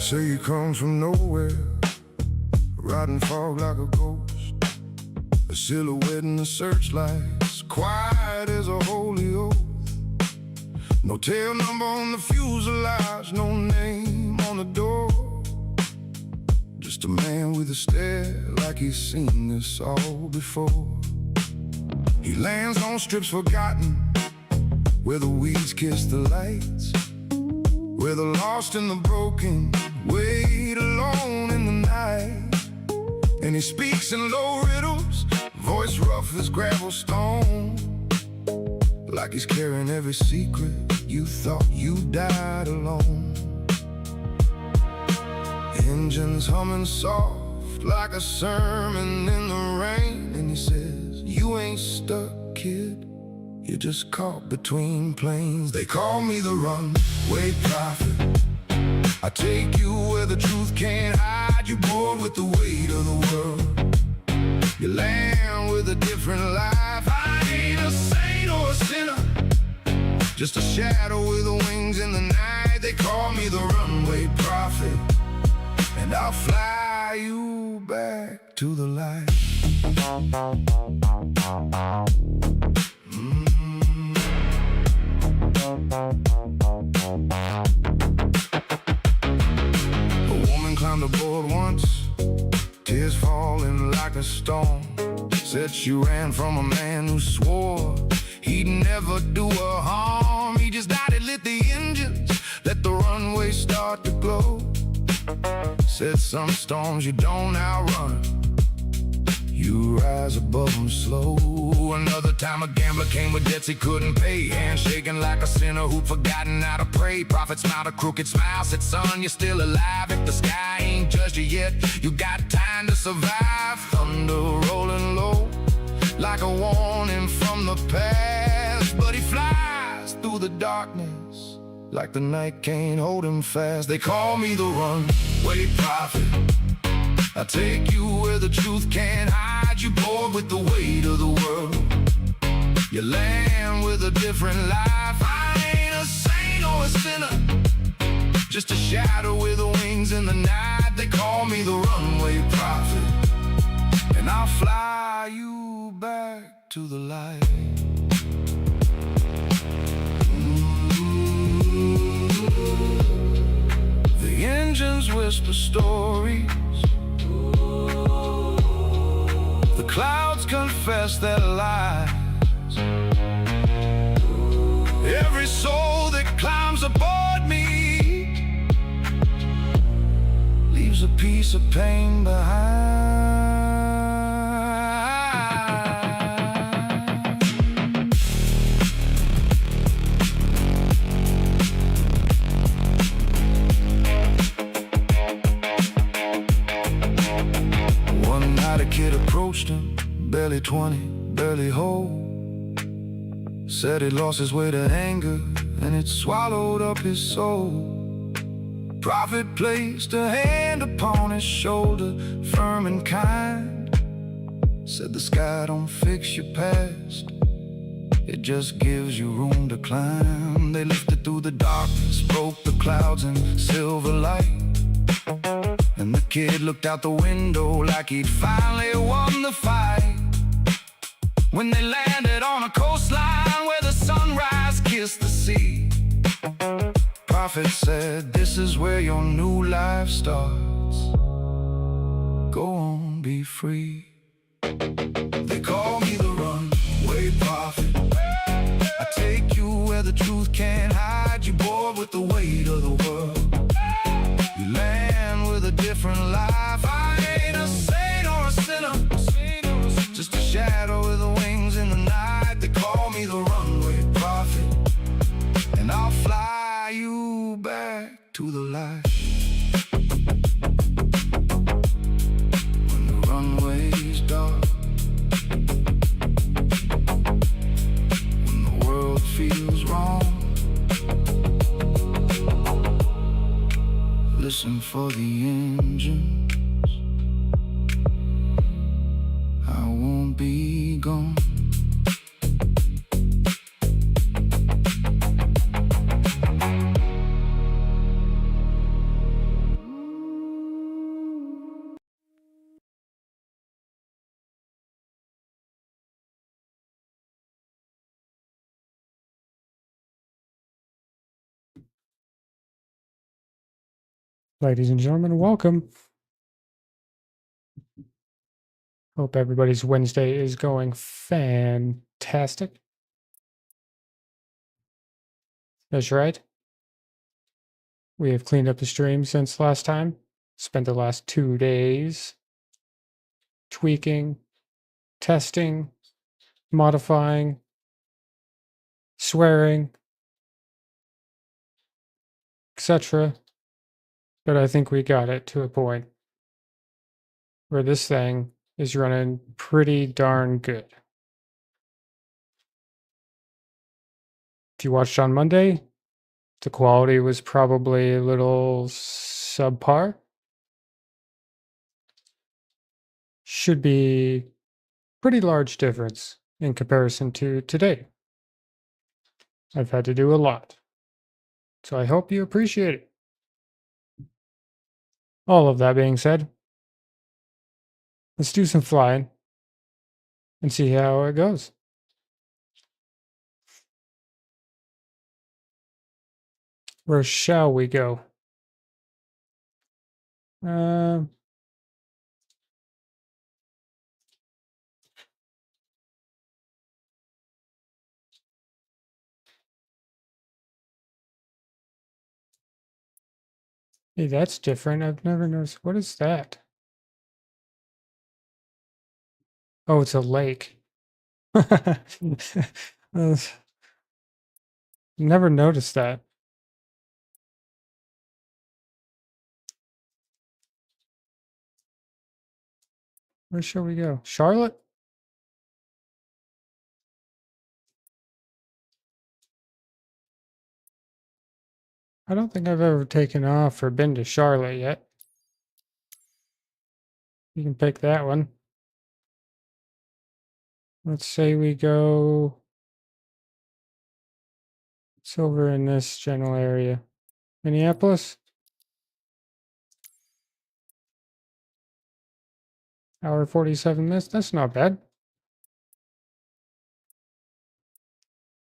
say he comes from nowhere, riding fog like a ghost, a silhouette in the searchlights, quiet as a holy oath. No tail number on the fuselage, no name on the door. Just a man with a stare like he's seen this all before. He lands on strips forgotten, where the weeds kiss the lights, where the lost and the broken wait alone in the night. And he speaks in low riddles, voice rough as gravel stone, like he's carrying every secret you thought you died alone. Engines humming soft like a sermon in the rain, and he says, you ain't stuck, kid, you're just caught between planes. They call me the runway prophet. I take you where the truth can't hide. You board with the weight of the world. You land with a different life. I ain't a saint or a sinner, just a shadow with wings in the night. They call me the runway prophet, and I'll fly you back to the light. A woman climbed aboard once, tears falling like a storm. Said she ran from a man who swore he'd never do her harm. He just died and lit the engines, let the runway start to glow. Said some storms you don't outrun, you rise above them slow. Another time a gambler came with debts he couldn't pay, hands shaking like a sinner who'd forgotten how to pray. Prophet smiled a crooked smile, said, son, you're still alive. If the sky ain't judged you yet, you got time to survive. Thunder rolling low like a warning from the past, but he flies through the darkness like the night can't hold him fast. They call me the runway prophet. I take you where the truth can't hide. You board with the weight of the world. You land with a different life. I ain't a saint or a sinner, just a shadow with wings in the night. They call me the runway prophet, and I'll fly you back to the light. The engines whisper stories, the clouds confess their lies. Every soul that climbs aboard me leaves a piece of pain behind. One night a kid approached him, barely 20, barely whole. Said he'd lost his way to anger, and it swallowed up his soul. Prophet placed a hand upon his shoulder, firm and kind. Said the sky don't fix your past, it just gives you room to climb. They lifted through the darkness, broke the clouds in silver light, and the kid looked out the window like he'd finally won the fight. When they landed on a coastline where the sunrise kissed the sea, Prophet said, this is where your new life starts. Go on, be free. They call me the runway prophet. I take you where the truth can't hide. You board with the weight of the world. You land with a different life. I ain't a saint or a sinner, just a shadow with the wings in the night. They call me the runway prophet, and I'll fly you back to the light. When the runway's dark, when the world feels wrong, listen for the engines, I won't be gone. Ladies and gentlemen, welcome. Hope everybody's Wednesday is going fantastic. That's right. We have cleaned up the stream since last time. Spent the last 2 days tweaking, testing, modifying, swearing, etc. But I think we got it to a point where this thing is running pretty darn good. If you watched on Monday, the quality was probably a little subpar. Should be pretty large difference in comparison to today. I've had to do a lot. So I hope you appreciate it. All of that being said, let's do some flying and see how it goes. Where shall we go? Hey, that's different. I've never noticed. What is that? Oh, it's a lake. Never noticed that. Where shall we go? Charlotte? I don't think I've ever taken off or been to Charlotte yet. You can pick that one. Let's say we go. It's over in this general area. Minneapolis? Hour 47 minutes. That's not bad.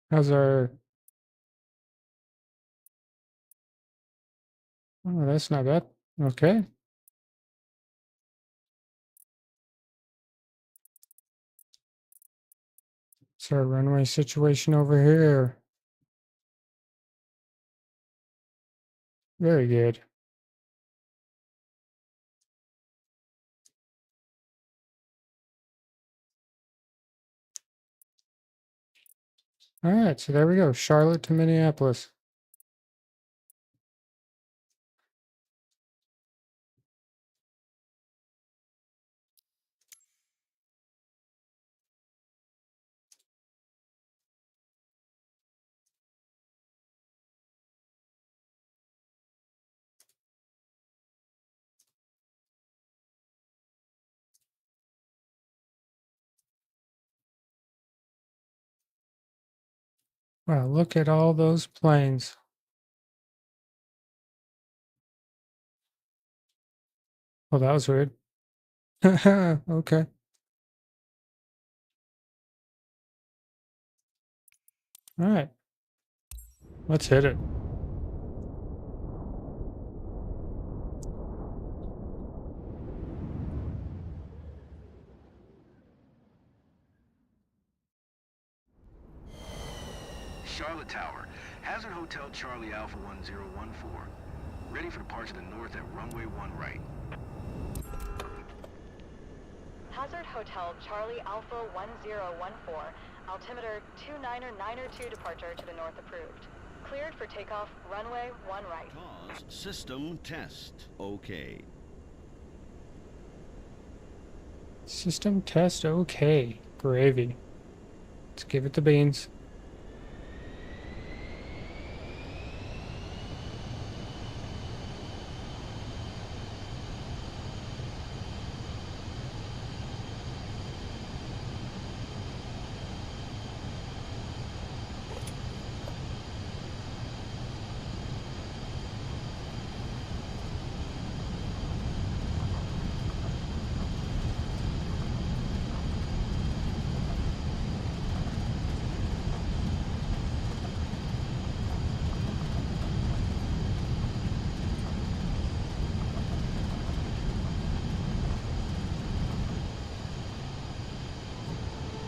How's our... Oh, that's not bad. Okay. It's our runway situation over here. Very good. All right, so there we go. Charlotte to Minneapolis. Wow, look at all those planes. Well, that was weird. Okay. All right. Let's hit it. Charlotte Tower, Hazard Hotel Charlie Alpha 1014. Ready for departure to the north at runway 1 right. Hazard Hotel Charlie Alpha 1014, altimeter 29902 departure to the north approved. Cleared for takeoff, runway 1 right. Pause system test. Okay. System test okay. Gravy. Let's give it the beans.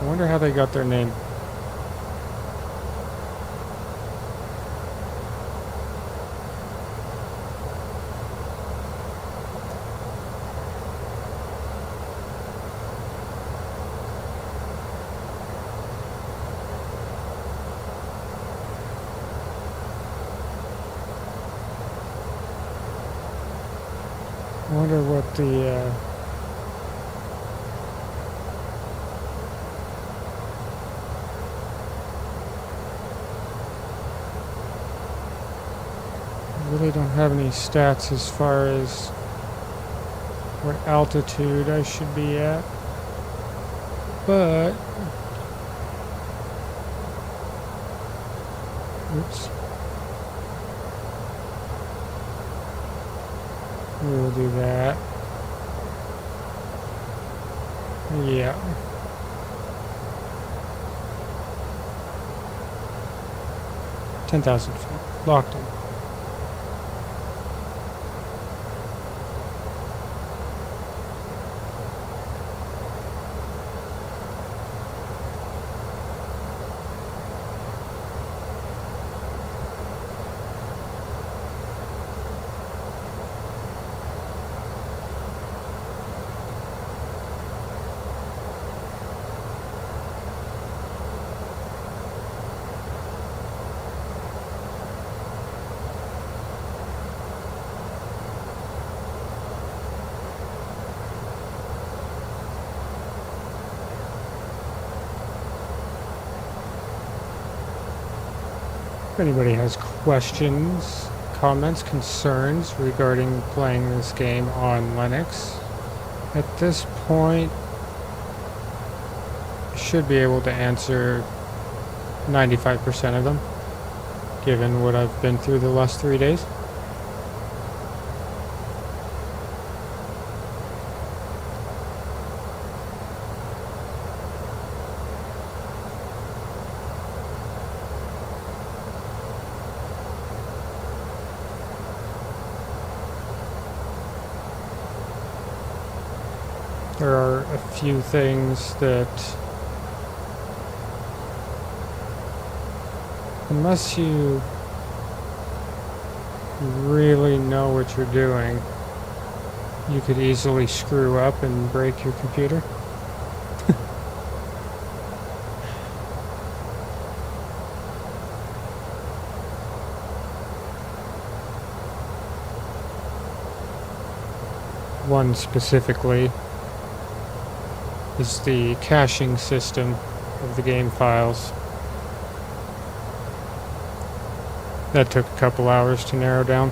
I wonder how they got their name. I wonder what the I really don't have any stats as far as what altitude I should be at, but oops, we'll do that. Yeah. $10,000 feet. Locked in. If anybody has questions, comments, concerns regarding playing this game on Linux, at this point, I should be able to answer 95% of them, given what I've been through the last 3 days. There are a few things that, unless you really know what you're doing, you could easily screw up and break your computer. One specifically is the caching system of the game files. That took a couple hours to narrow down.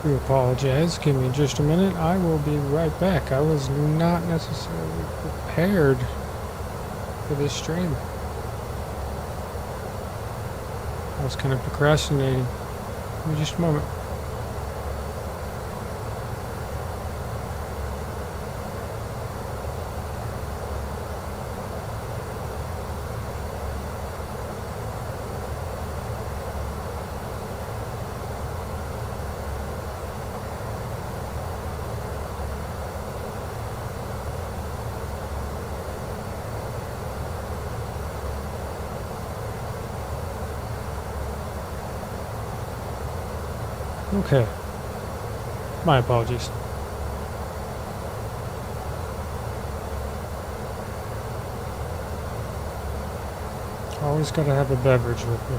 I apologize. Give me just a minute. I will be right back. I was not necessarily prepared for this stream. I was kind of procrastinating. Give me just a moment. Okay. My apologies. Always gotta have a beverage with me.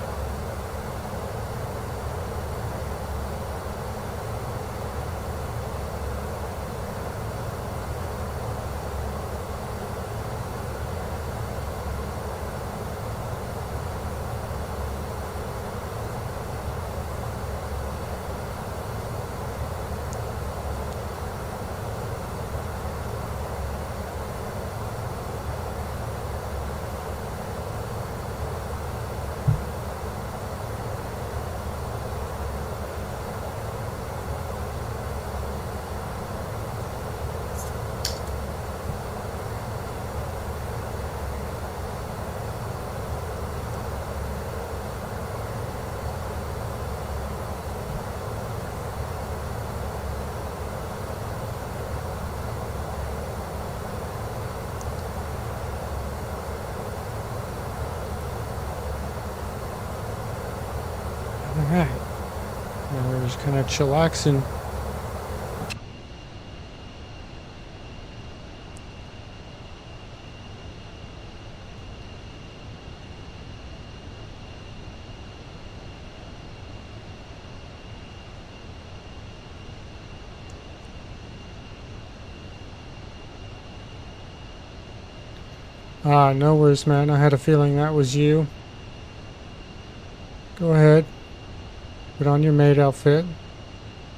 Alright. Now we're just kind of chillaxing. No worries, man. I had a feeling that was you. Go ahead. Put on your maid outfit.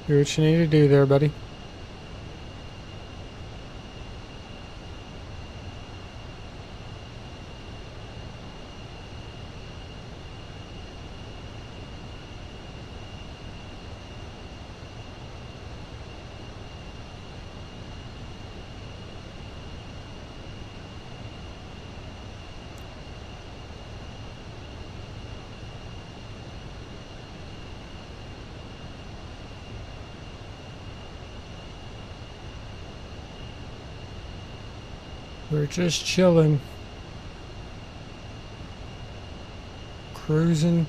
Do what you need to do there, buddy. We're just chilling. Cruising.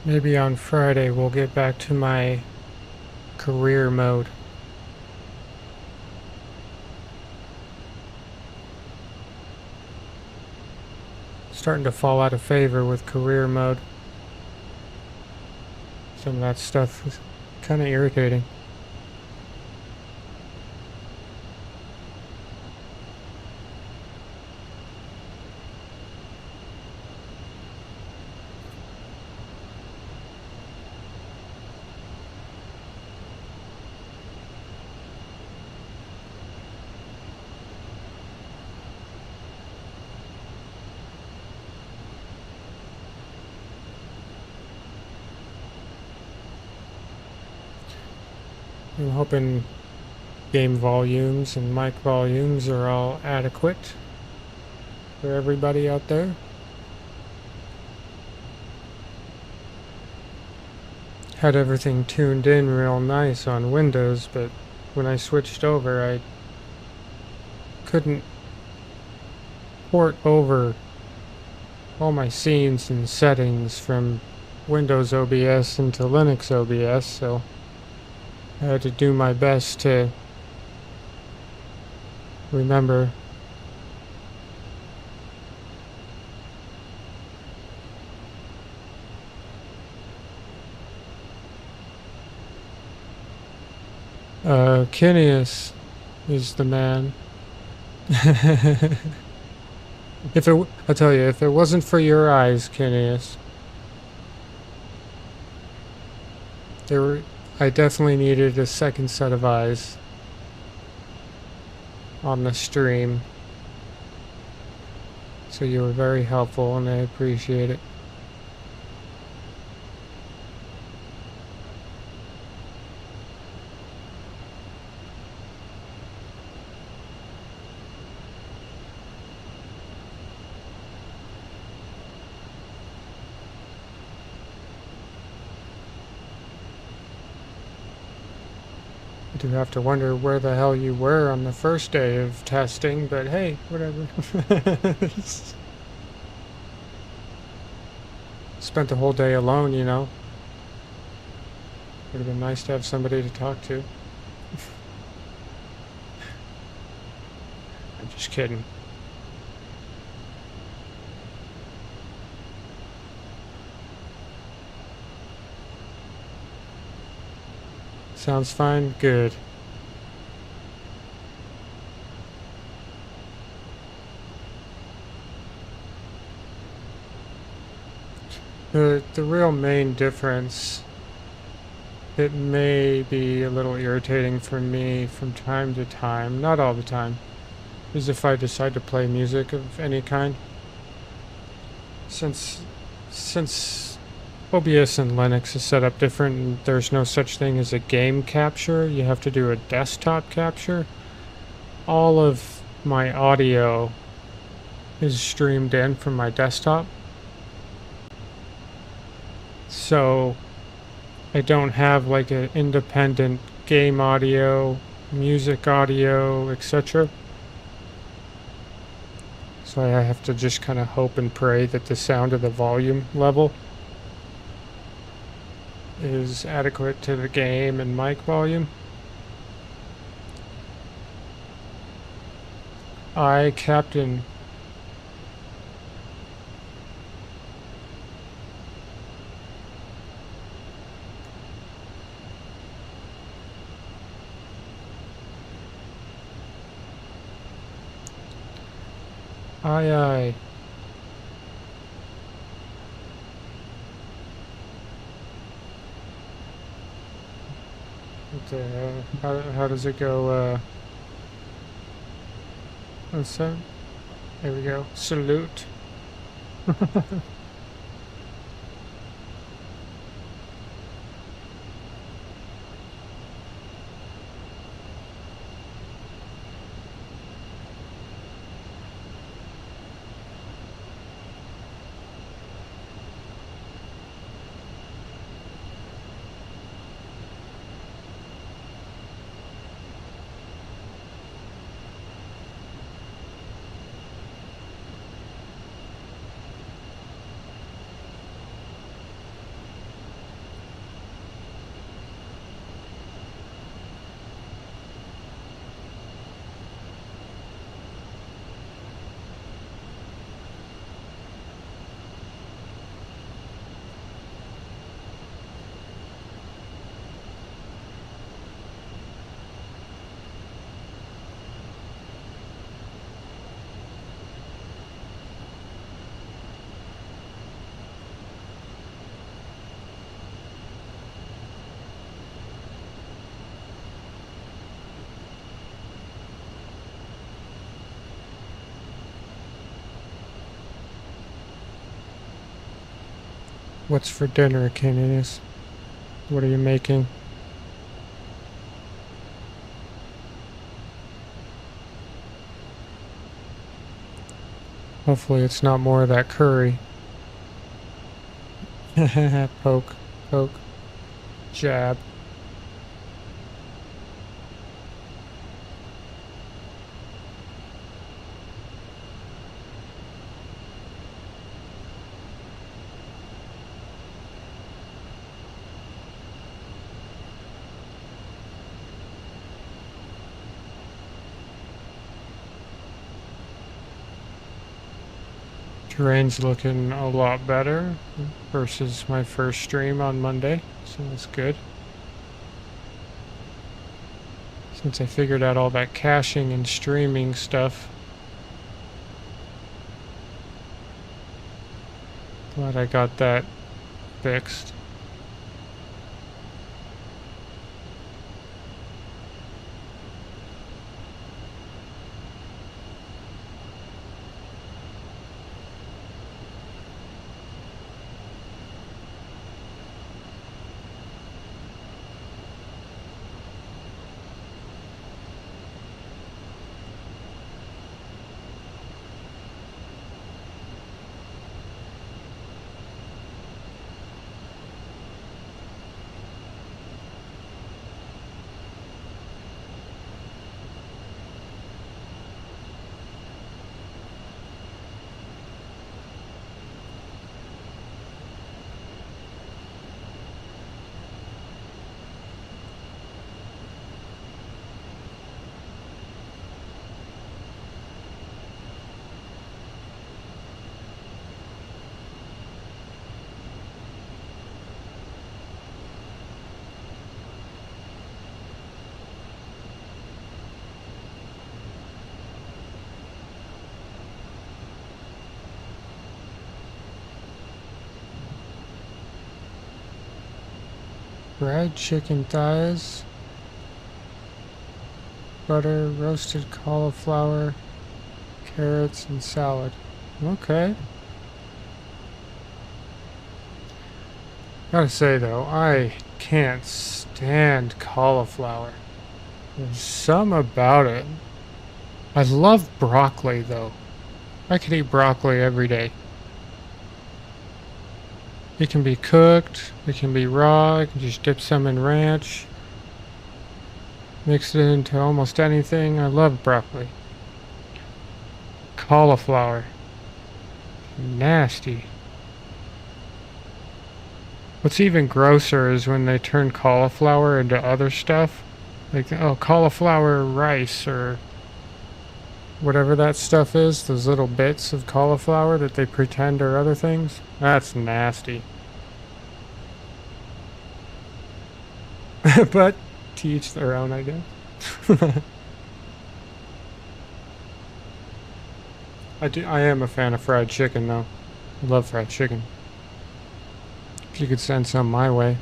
Maybe on Friday we'll get back to my career mode. Starting to fall out of favor with career mode. Some of that stuff is kind of irritating. I'm hoping game volumes and mic volumes are all adequate for everybody out there. Had everything tuned in real nice on Windows, but when I switched over, I couldn't port over all my scenes and settings from Windows OBS into Linux OBS, so I had to do my best to remember Kineas is the man. I'll tell you, if it wasn't for your eyes, Kineas, I definitely needed a second set of eyes on the stream. So you were very helpful and I appreciate it. I do have to wonder where the hell you were on the first day of testing, but hey, whatever. Spent the whole day alone, you know. Would have been nice to have somebody to talk to. I'm just kidding. Sounds fine? Good. The real main difference, it may be a little irritating for me from time to time, not all the time, is if I decide to play music of any kind. Since OBS and Linux is set up different and there's no such thing as a game capture, you have to do a desktop capture. All of my audio is streamed in from my desktop. So I don't have like an independent game audio, music audio, etc. So I have to just kind of hope and pray that the sound of the volume level is adequate to the game and mic volume. Captain. Aye, aye. What the hell? How does it go? What's that? There we go. Salute. What's for dinner, Canadius? What are you making? Hopefully it's not more of that curry. Poke, poke, jab. Terrain's looking a lot better versus my first stream on Monday, so that's good. Since I figured out all that caching and streaming stuff. Glad I got that fixed. Fried chicken thighs. Butter, roasted cauliflower, carrots, and salad. Okay. Gotta say though, I can't stand cauliflower. There's some about it. I love broccoli though. I could eat broccoli every day. It can be cooked, it can be raw, I can just dip some in ranch. Mix it into almost anything. I love broccoli. Cauliflower. Nasty. What's even grosser is when they turn cauliflower into other stuff. Like, oh, cauliflower rice or whatever that stuff is. Those little bits of cauliflower that they pretend are other things. That's nasty. But to each their own, I guess. I am a fan of fried chicken though. I love fried chicken. If you could send some my way,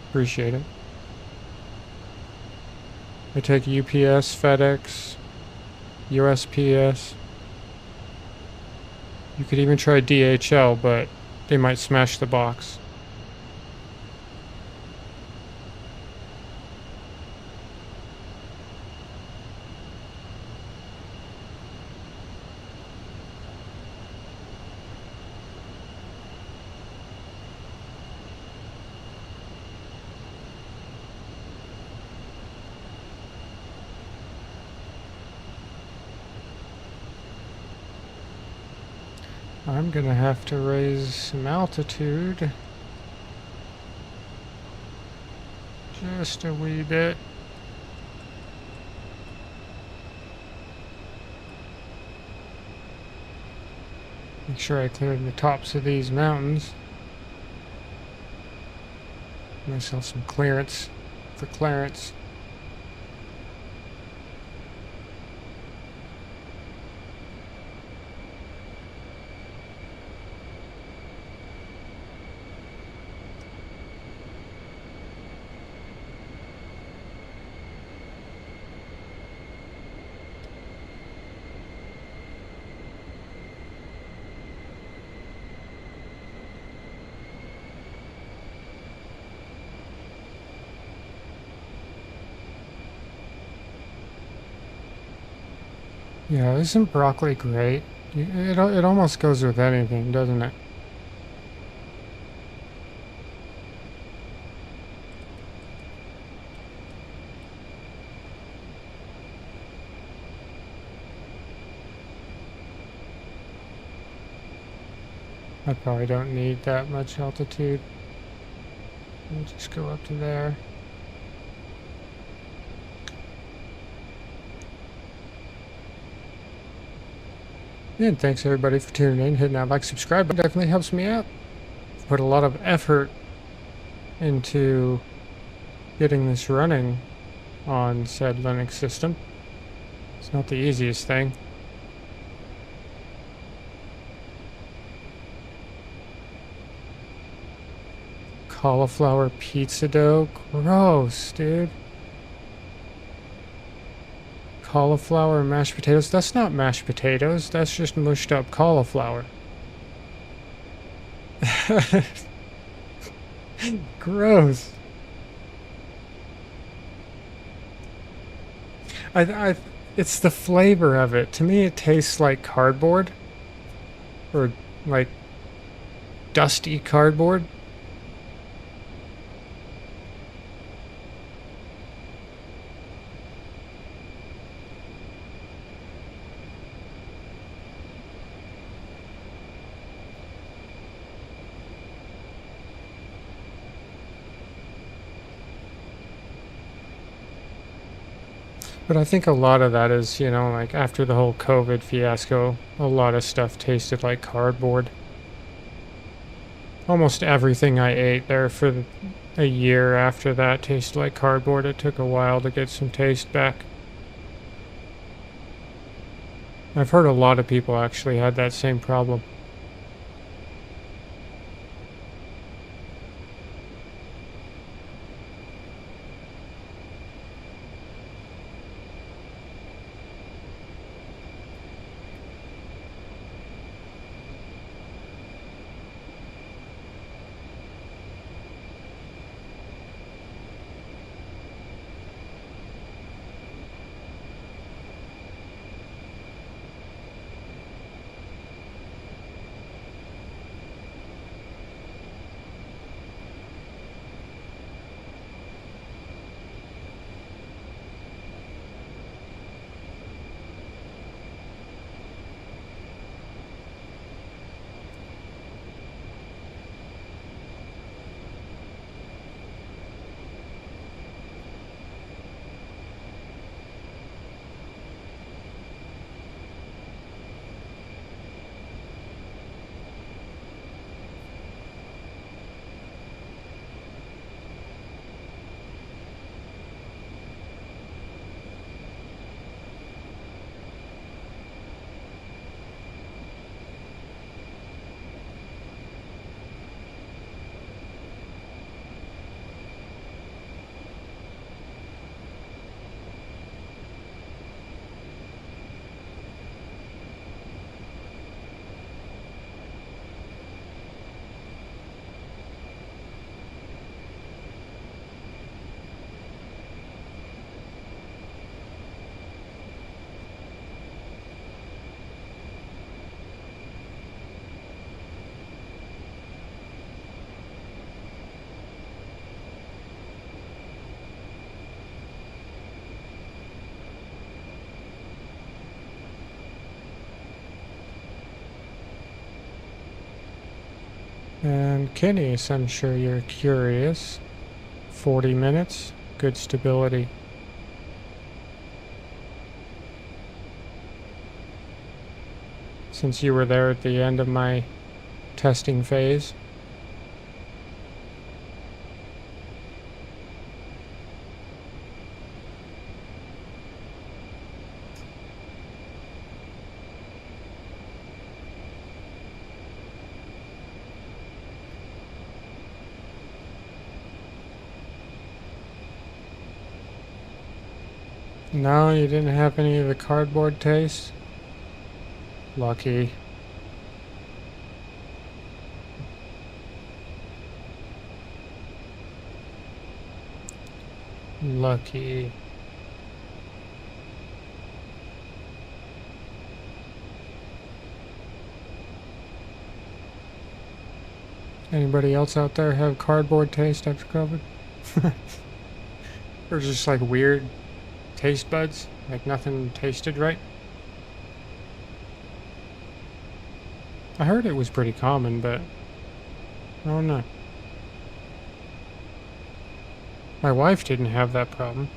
appreciate it. I take UPS, FedEx, USPS. You could even try DHL, but they might smash the box. I'm gonna have to raise some altitude. Just a wee bit. Make sure I clear the tops of these mountains. Give myself some clearance for Clarence. Yeah, isn't broccoli great? It almost goes with anything, doesn't it? I probably don't need that much altitude. I'll just go up to there. And thanks everybody for tuning in. Hitting that like, subscribe button definitely helps me out. Put a lot of effort into getting this running on said Linux system. It's not the easiest thing. Cauliflower pizza dough? Gross, dude. Cauliflower and mashed potatoes? That's not mashed potatoes. That's just mushed up cauliflower. Gross. It's the flavor of it. To me, it tastes like cardboard. Or like dusty cardboard. But I think a lot of that is, you know, like after the whole COVID fiasco, a lot of stuff tasted like cardboard. Almost everything I ate there for a year after that tasted like cardboard. It took a while to get some taste back. I've heard a lot of people actually had that same problem. And Kenny's, I'm sure you're curious. 40 minutes, good stability. Since you were there at the end of my testing phase. No, you didn't have any of the cardboard taste? Lucky. Lucky. Anybody else out there have cardboard taste after COVID? Or just like weird taste buds? Like nothing tasted right? I heard it was pretty common, but I don't know. My wife didn't have that problem.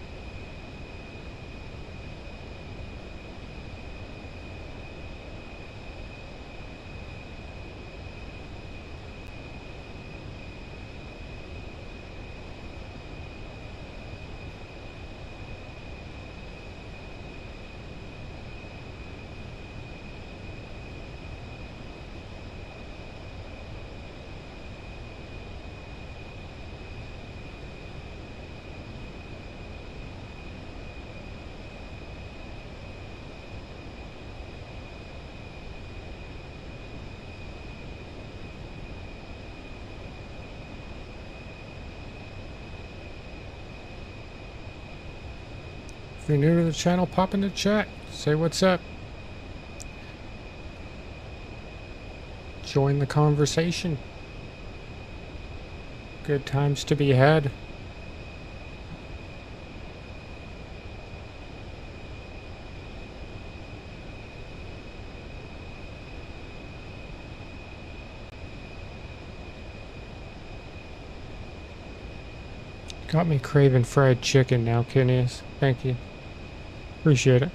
If you're new to the channel, pop in the chat. Say what's up. Join the conversation. Good times to be had. Got me craving fried chicken now, Kenny's. Thank you. Appreciate it.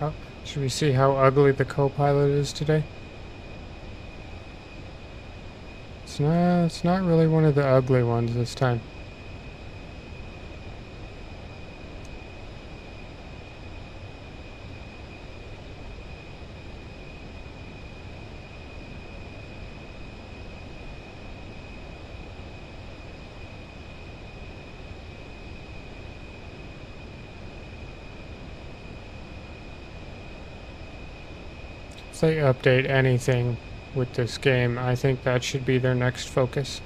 Oh, should we see how ugly the co-pilot is today? It's not really one of the ugly ones this time. If they update anything with this game, I think that should be their next focus.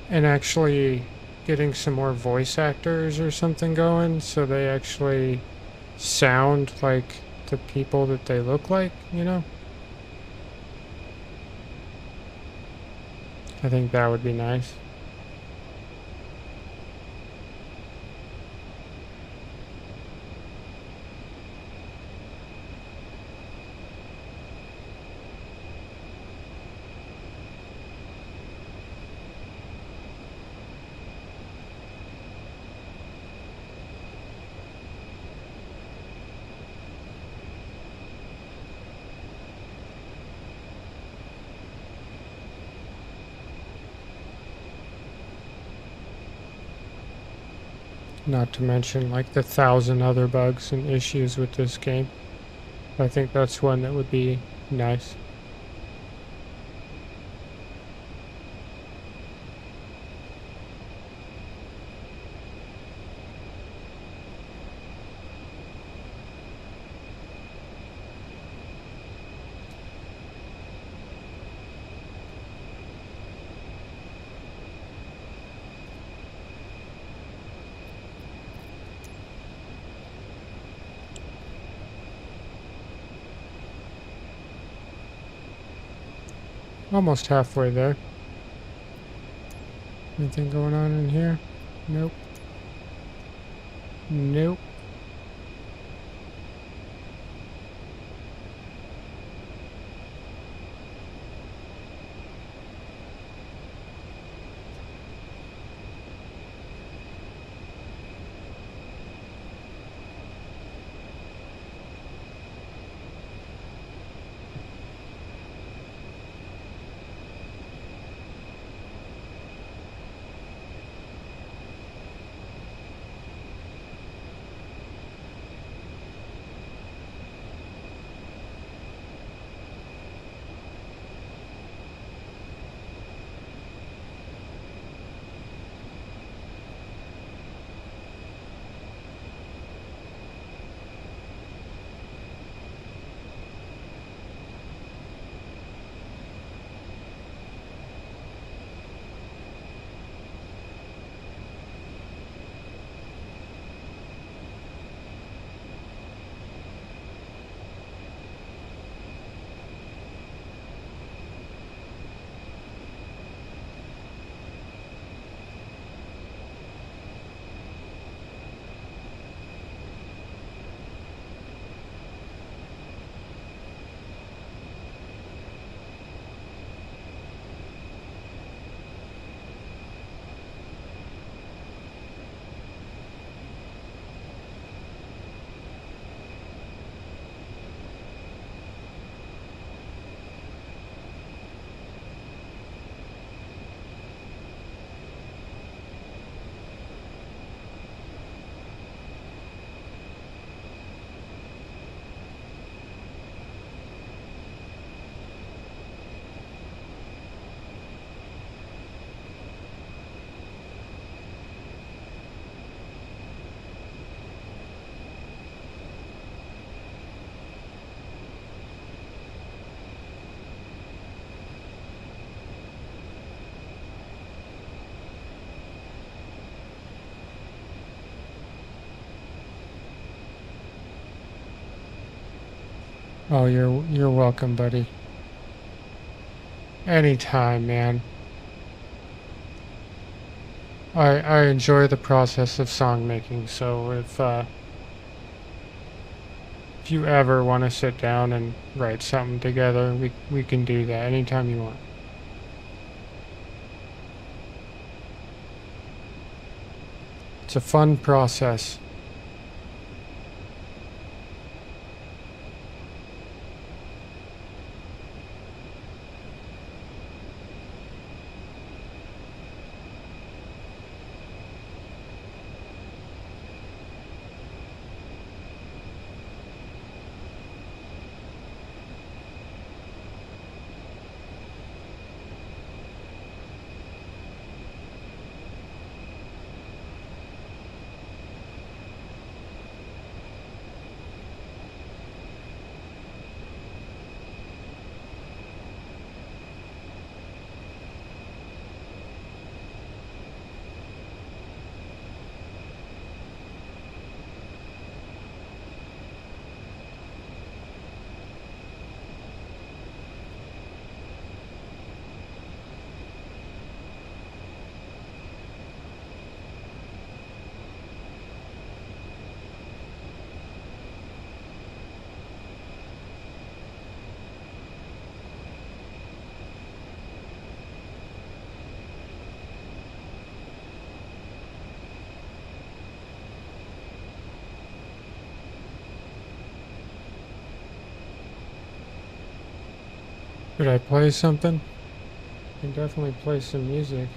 And actually getting some more voice actors or something going so they actually sound like the people that they look like, you know? I think that would be nice. Not to mention like the 1,000 other bugs and issues with this game. I think that's one that would be nice. Almost halfway there. Anything going on in here? Nope. Nope. Oh, you're welcome, buddy. Anytime, man. I enjoy the process of song making, so if you ever want to sit down and write something together, we can do that anytime you want. It's a fun process. Should I play something? I can definitely play some music.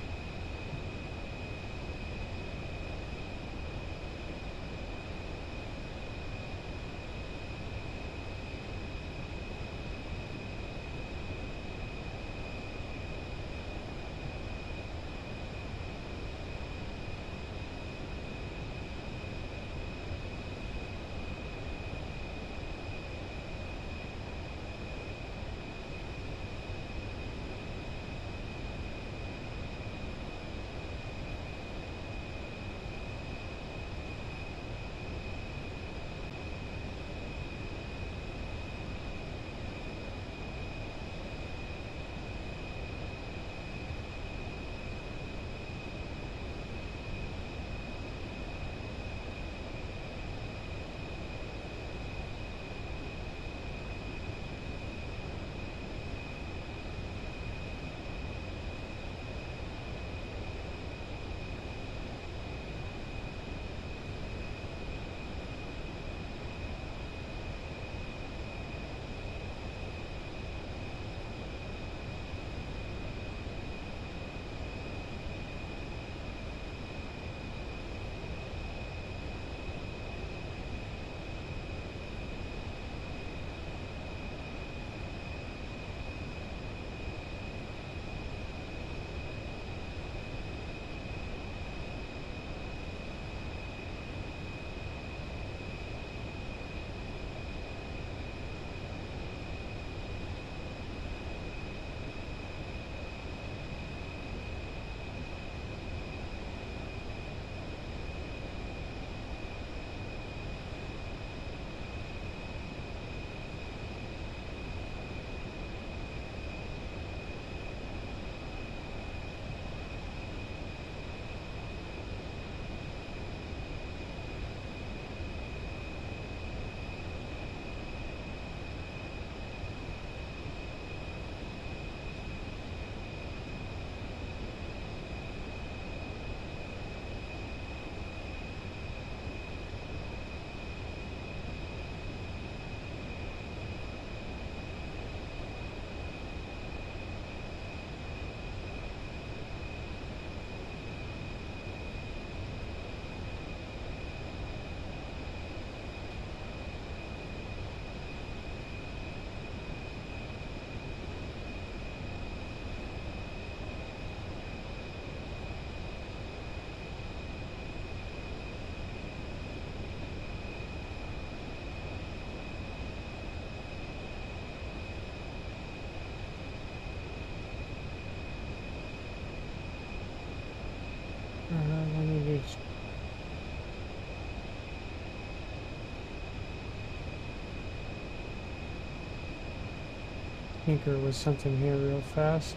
think there was something here real fast.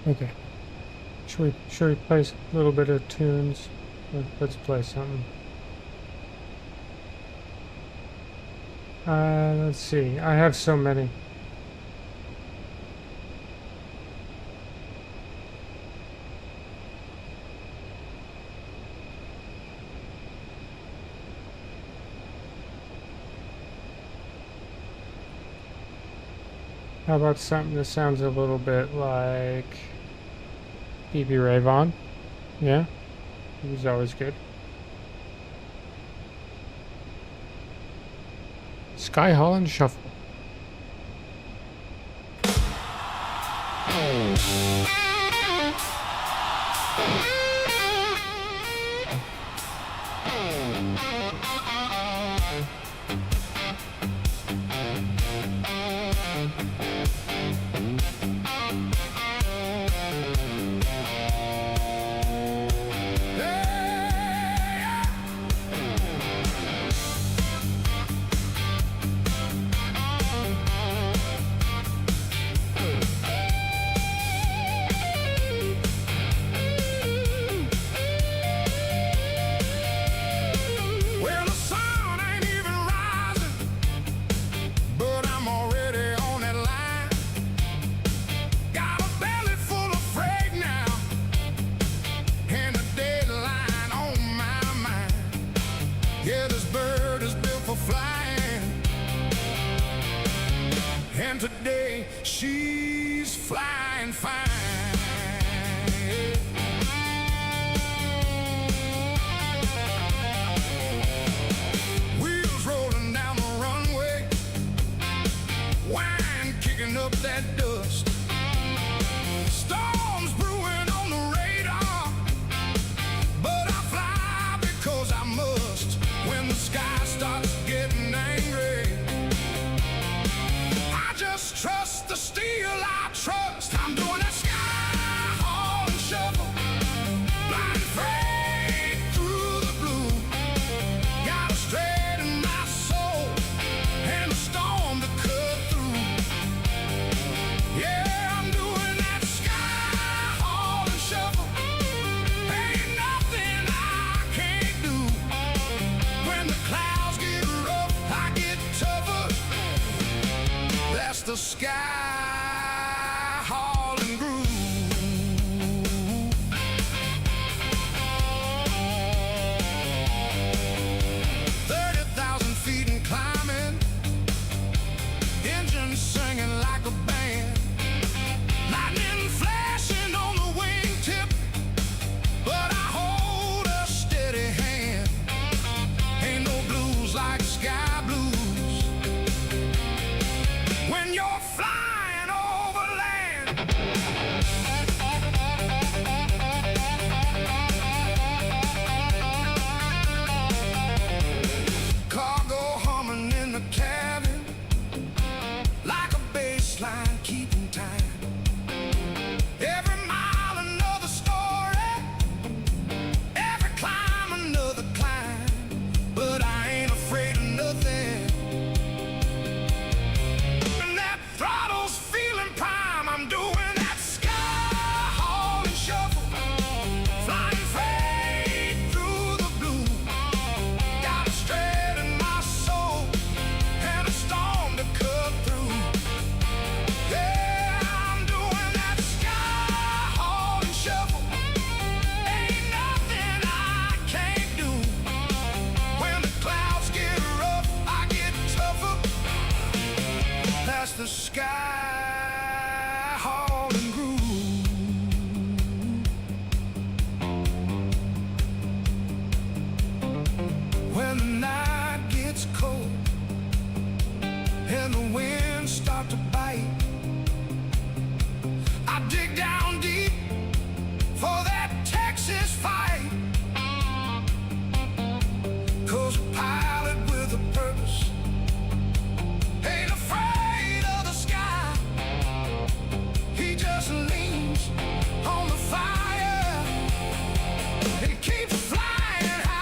Okay. Should we play a little bit of tunes? Let's play something. Let's see. I have so many. How about something that sounds a little bit like Stevie Ray Vaughan? Yeah, he was always good. Sky Holland Shuffle. Well, the sun ain't even rising, but I'm already on that line. Got a belly full of freight now, and a deadline on my mind. Yeah, this bird is built for flying, and today she's flying fine. Wheels rolling down the runway, wine kicking up that dust. Storms brewing on the radar, but I fly because I must. When the sky starts getting angry, I just trust the steel I trust. I'm doing that. hauling groove. When the night gets cold and the winds start to bite, I dig down deep for that Texas fight. 'Cause a pilot with a purpose ain't afraid of the sky. He just leans on the fire and keeps flying high.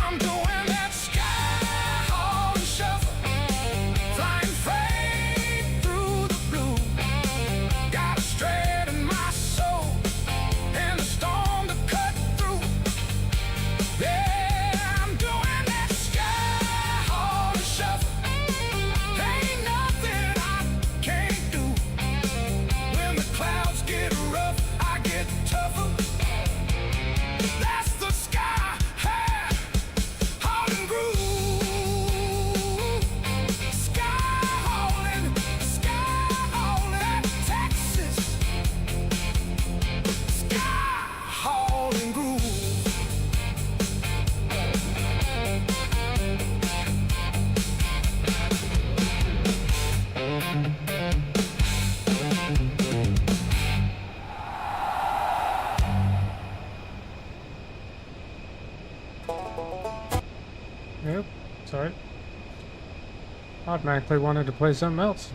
I'm doing that sky hauling shuffle, flying freight through the blue. Got a straight in my soul and a storm to cut through. Yeah, I'm doing that sky hauling shuffle. Ain't nothing I can't do. When the clouds get rough, I get tougher. That's the sky hauling groove. Sky hauling Texas. Sky hauling groove. Yep, sorry. Automatically wanted to play something else.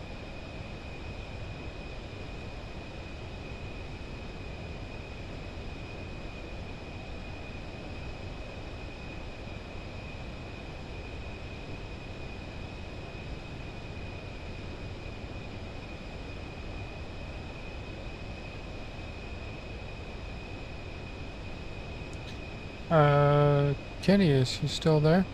Kenny, is he still there?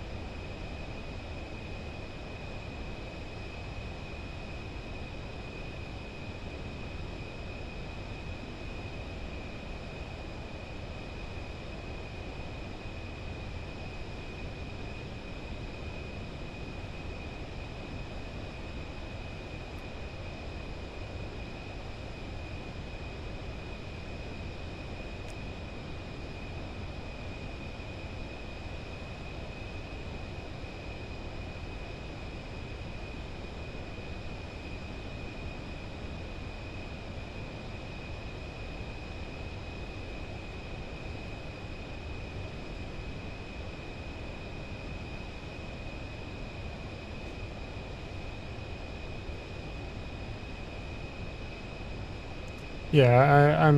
Yeah,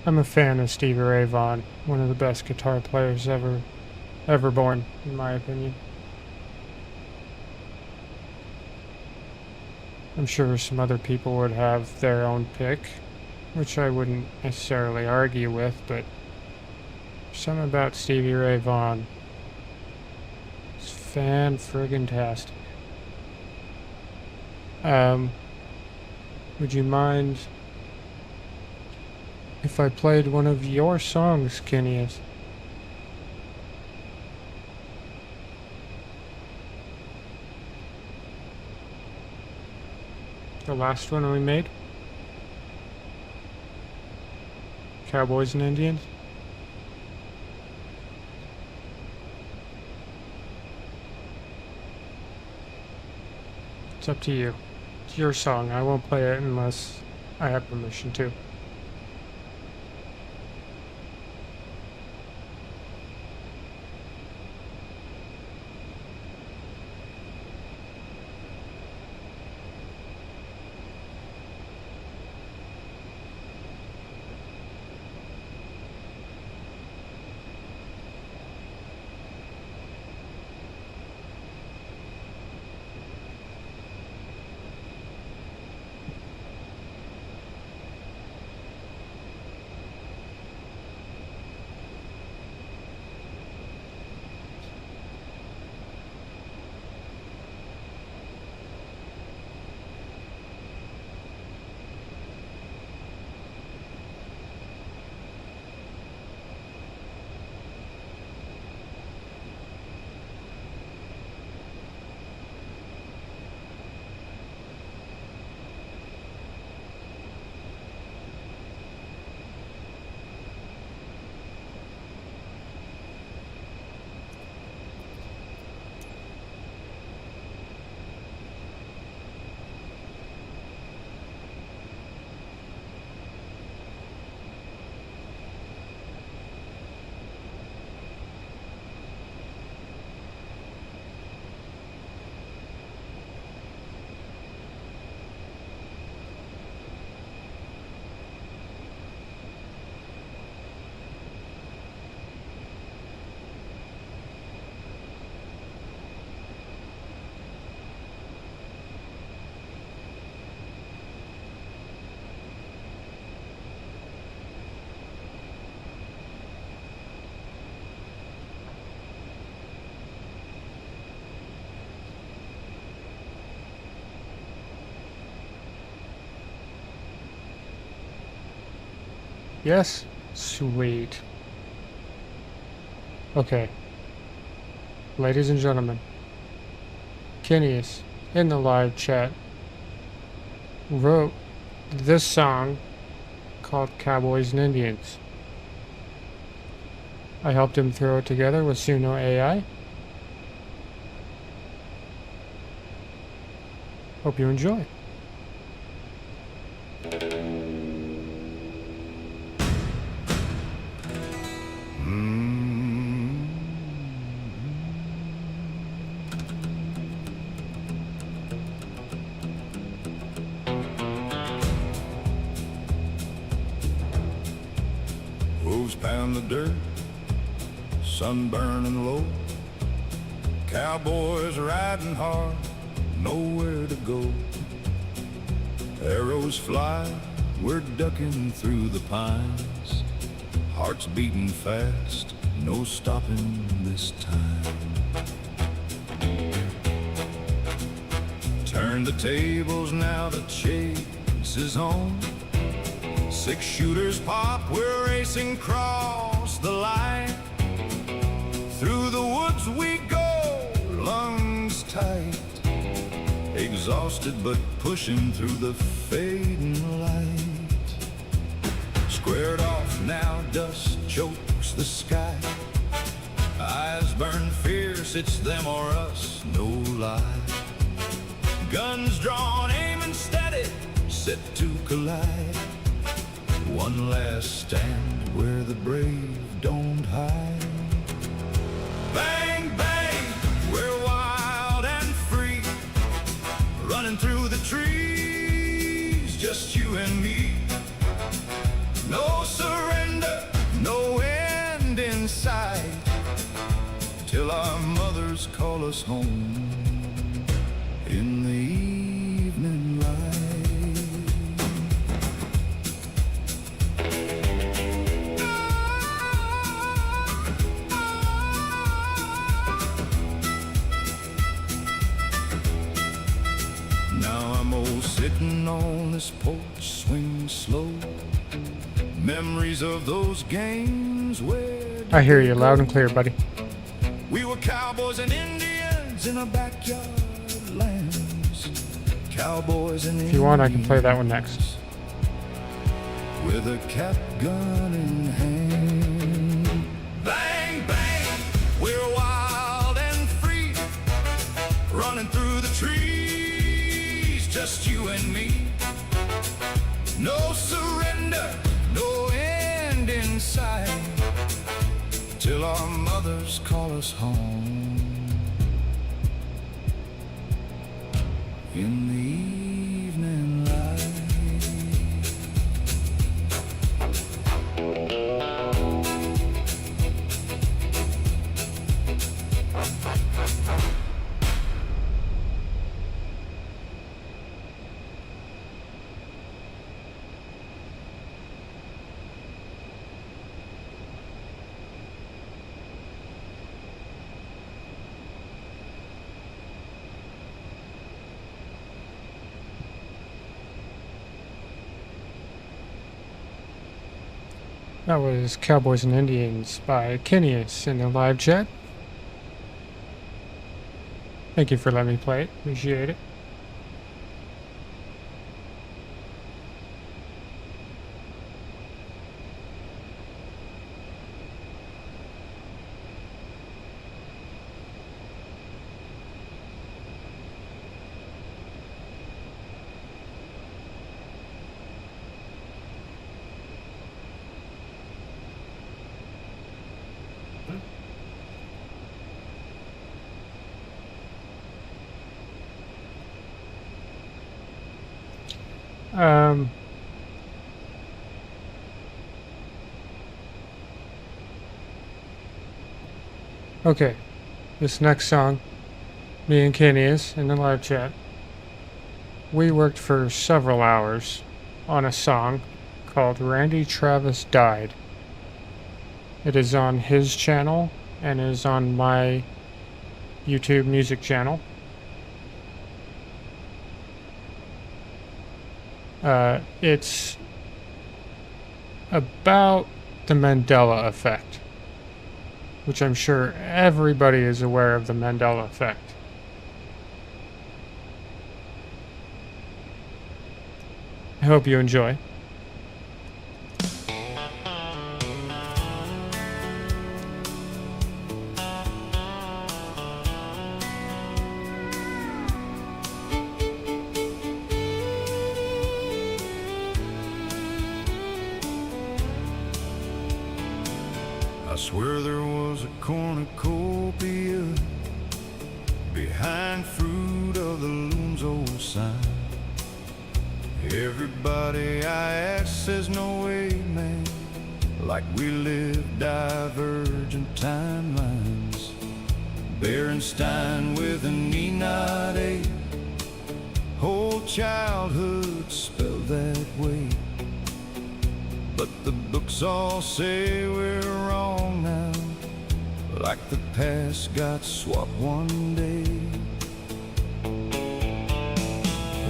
I'm a fan of Stevie Ray Vaughan, one of the best guitar players ever born, in my opinion. I'm sure some other people would have their own pick, which I wouldn't necessarily argue with, but something about Stevie Ray Vaughan is fan-friggin-tastic. Would you mind if I played one of your songs, Kenny? The last one we made? Cowboys and Indians? It's up to you. It's your song. I won't play it unless I have permission to. Yes? Sweet. Okay. Ladies and gentlemen, Kenny's in the live chat wrote this song called Cowboys and Indians. I helped him throw it together with Suno AI. Hope you enjoy. Hooves pound the dirt, sun burning low. Cowboys riding hard, nowhere to go. Arrows fly, we're ducking through the pines. Hearts beating fast, no stopping this time. Turn the tables now, the chase is on. 6 shooters pop, we're racing across the line. Through the woods we go, lungs tight. Exhausted but pushing through the fading light. Squared off now, dust chokes the sky. Eyes burn fierce, it's them or us, no lie. Guns drawn, aiming steady, set to collide. One last stand where the brave don't hide. Bang, bang, we're wild and free. Running through the trees, just you and me. No surrender, no end in sight. Till our mothers call us home in the evening light. Now I'm old sitting on this porch, swing slow. Memories of those games where I hear you loud and clear, buddy. we were cowboys and Indians in our backyard lands. Cowboys and If you want, I can play that one next. with a cap gun in hand. Bang, bang, we're wild and free. Running through the trees, just you and me. No surrender, no end in sight. Till our mothers call us home in the evening light. That was Cowboys and Indians by Kenny's in the live chat. Thank you for letting me play it. Appreciate it. Okay, this next song, me and Kenny is in the live chat. We worked for several hours on a song called Randy Travis Died. It is on his channel and is on my YouTube music channel. It's about the Mandela effect, which I'm sure everybody is aware of the Mandela effect. I hope you enjoy. I swear there was a cornucopia behind fruit of the loom's old sign. Everybody I ask says no way, man, like we live divergent timelines. Berenstein with an E not A, whole childhood spelled that way. But the books all say we're wrong now, like the past got swapped one day.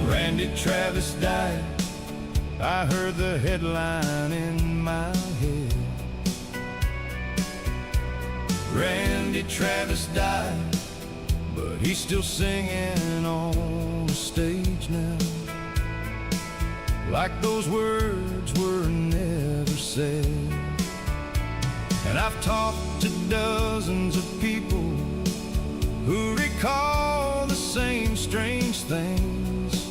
Randy Travis died, I heard the headline in my head. Randy Travis died, but he's still singing on the stage now, like those words were never said. And I've talked to dozens of people who recall the same strange things,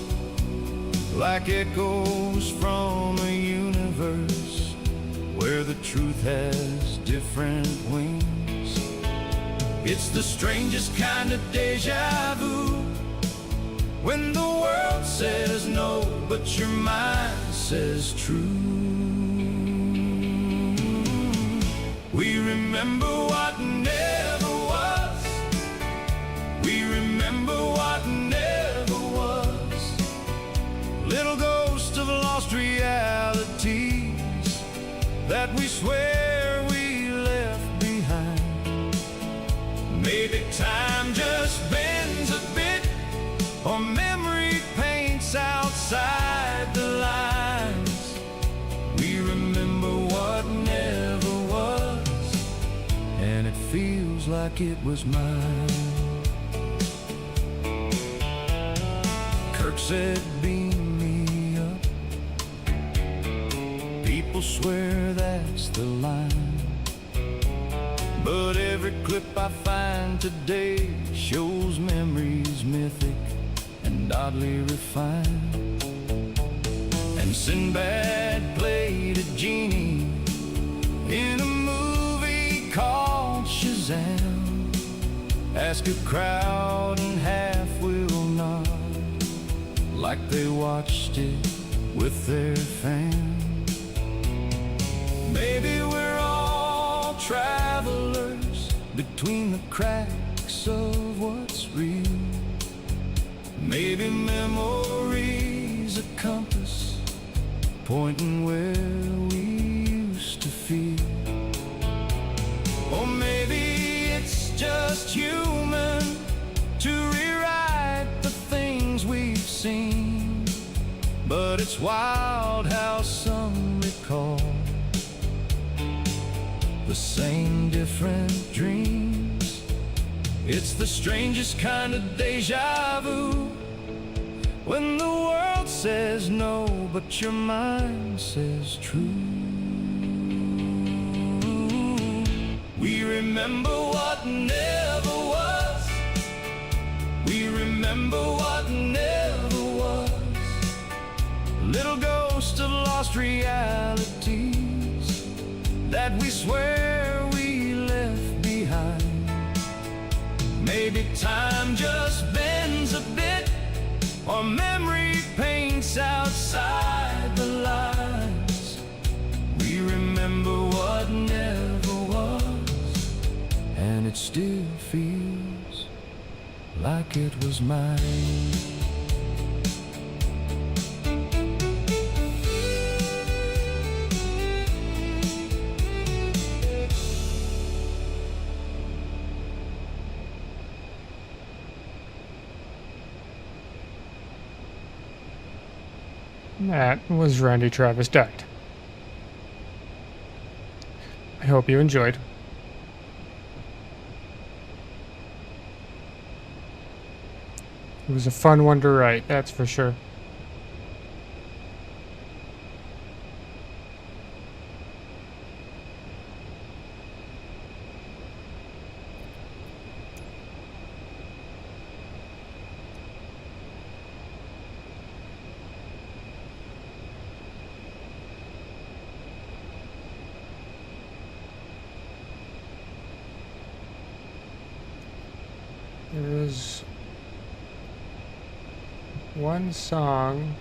like echoes from a universe where the truth has different wings. It's the strangest kind of deja vu, when the world says no, but your mind says true. We remember what never was. We remember what never was. Little ghosts of lost realities that we swear we left behind. Maybe time just bends a bit, or memory paints outside the lines. We remember what never was, and it feels like it was mine. Kirk said, beam me up. People swear that's the line, but every clip I find today shows memories mythic and oddly refined. And Sinbad played a genie in a movie called Shazam. Ask a crowd and half will nod, like they watched it with their fans. Maybe we're all travelers between the cracks of what's real. Maybe memory's a compass pointing where we used to feel. Or maybe it's just human to rewrite the things we've seen. But it's wild how some recall the same different dreams. It's the strangest kind of deja vu, when the world says no, but your mind says true. We remember what never was. We remember what never was. Little ghost of lost realities that we swear we left behind. Maybe time just bends a bit, or memory paints outside the lines. We remember what never was, and it still feels like it was mine. That was Randy Travis Died. I hope you enjoyed. It was a fun one to write, that's for sure. There's one song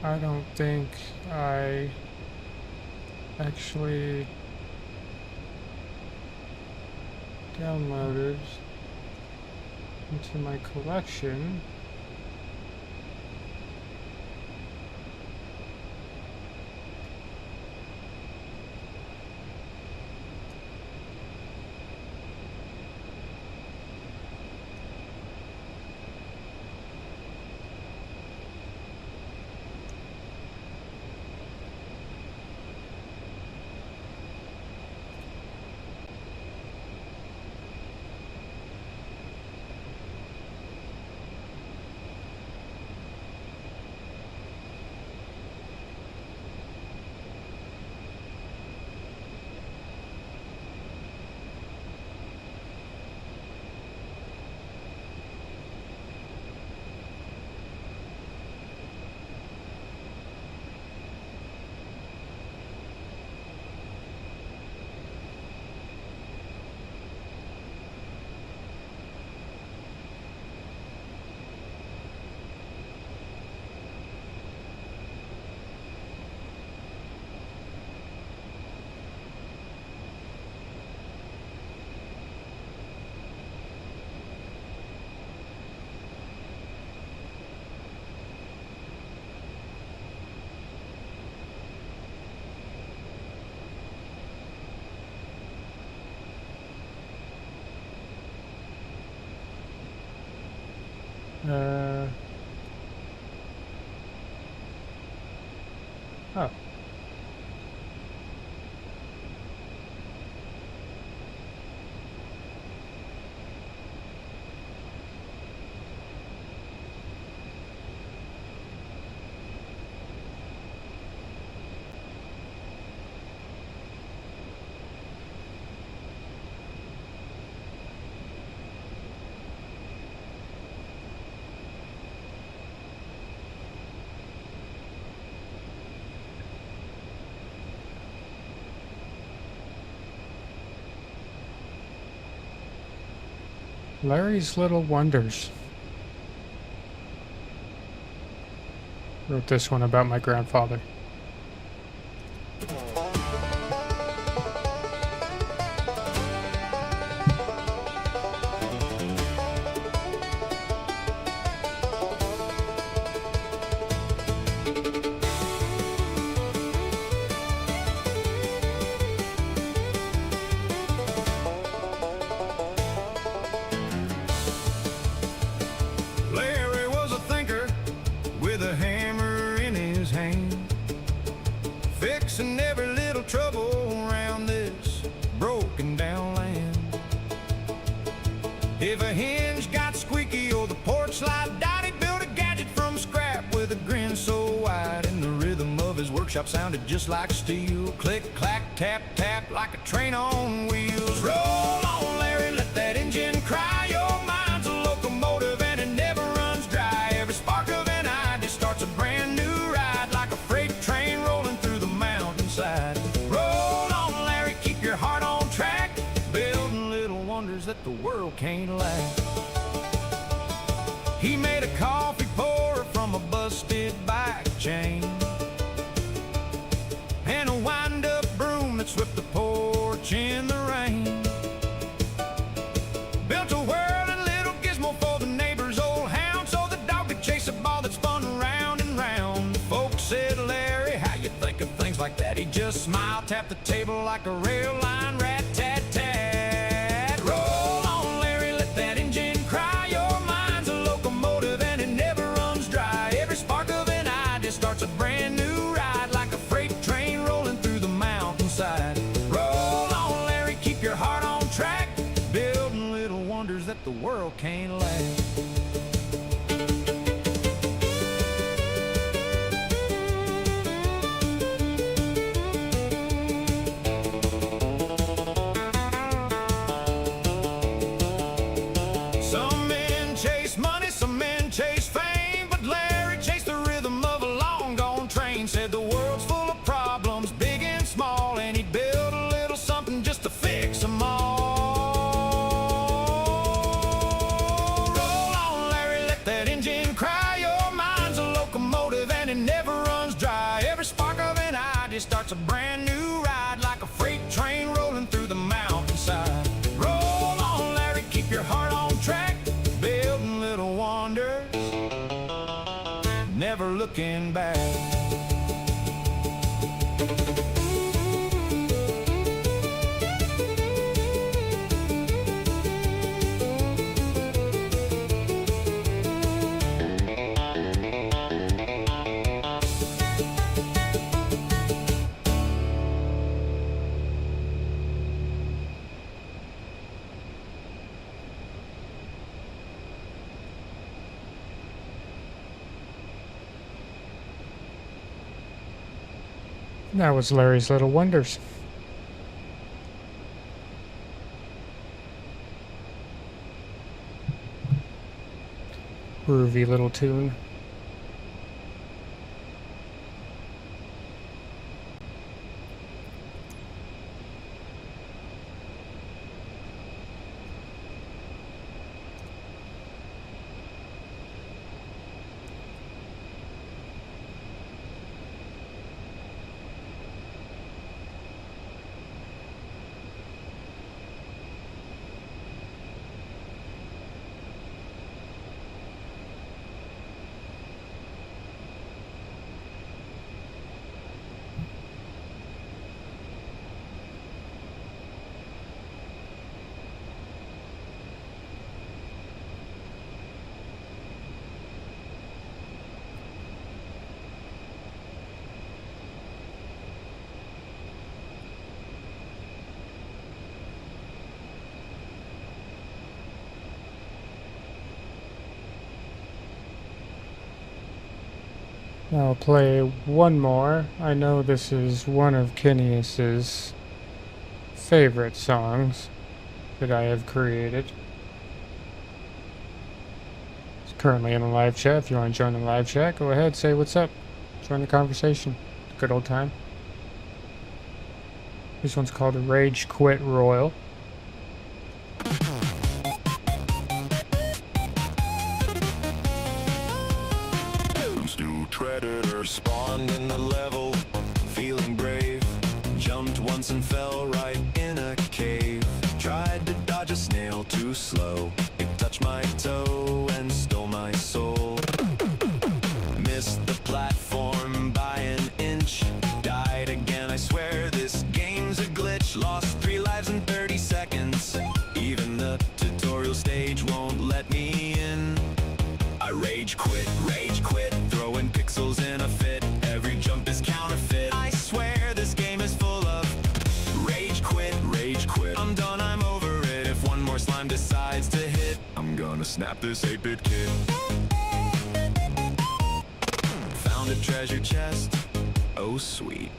I don't think I actually downloaded into my collection. Oh. Larry's Little Wonders. Wrote this one about my grandfather. Larry was a thinker with a hammer in his hand, fixing every little trouble around this broken down land. If a hinge got squeaky or the porch light died, he built a gadget from scrap with a grin so wide, and the rhythm of his workshop sounded just like steel. Click, clack, tap, tap, like a train on wheels. Roll on, Larry, let that engine cry. Your mind's a locomotive and it never runs dry. Every spark of an idea starts a brand new ride, like a freight train rolling through the mountainside. Roll on, Larry, keep your heart on track, building little wonders that the world can't lack. He made a coffee pourer from a busted bike chain, and a wind-up broom that swept the porch in the rain. Built a whirling little gizmo for the neighbor's old hound, so the dog could chase a ball that spun round and round. Folks said, Larry, how you think of things like that? He just smiled, tapped the table like a rail line, rat-tat-tat. Roll on, Larry, let that engine cry. Your mind's a locomotive wonders that the world can't last. Some men chase money, some men chase fame, but Larry chased the rhythm of a long gone train. Said the world's full of problems, big and small, and he'd build a little something just to fix them all. Roll on, Larry, let that engine cry. Your mind's a locomotive and it never runs dry. Every spark of an idea starts a brand new ride, like a freight train rolling through the mountainside. Roll on, Larry, keep your heart on track, building little wonders, never looking back. That was Larry's Little Wonders. Groovy little tune. I'll play one more. I know this is one of Kineas's favorite songs that I have created. It's currently in the live chat. If you want to join the live chat, go ahead, say what's up. Join the conversation. Good old time. This one's called Rage Quit Royal. Predator spawned in the level, feeling brave, jumped once and fell right in a cave, tried to dodge a snail too slow, it touched my toe and stole my soul, missed the platform by an inch, died again, I swear this game's a glitch, lost 3 lives in 30 seconds, even the tutorial stage won't let me in, I rage quit, throwing pixels in a fit, every jump is counterfeit, I swear this game is full of rage quit, I'm done, I'm over it, if one more slime decides to hit, I'm gonna snap this 8-bit kid. Found a treasure chest, oh sweet,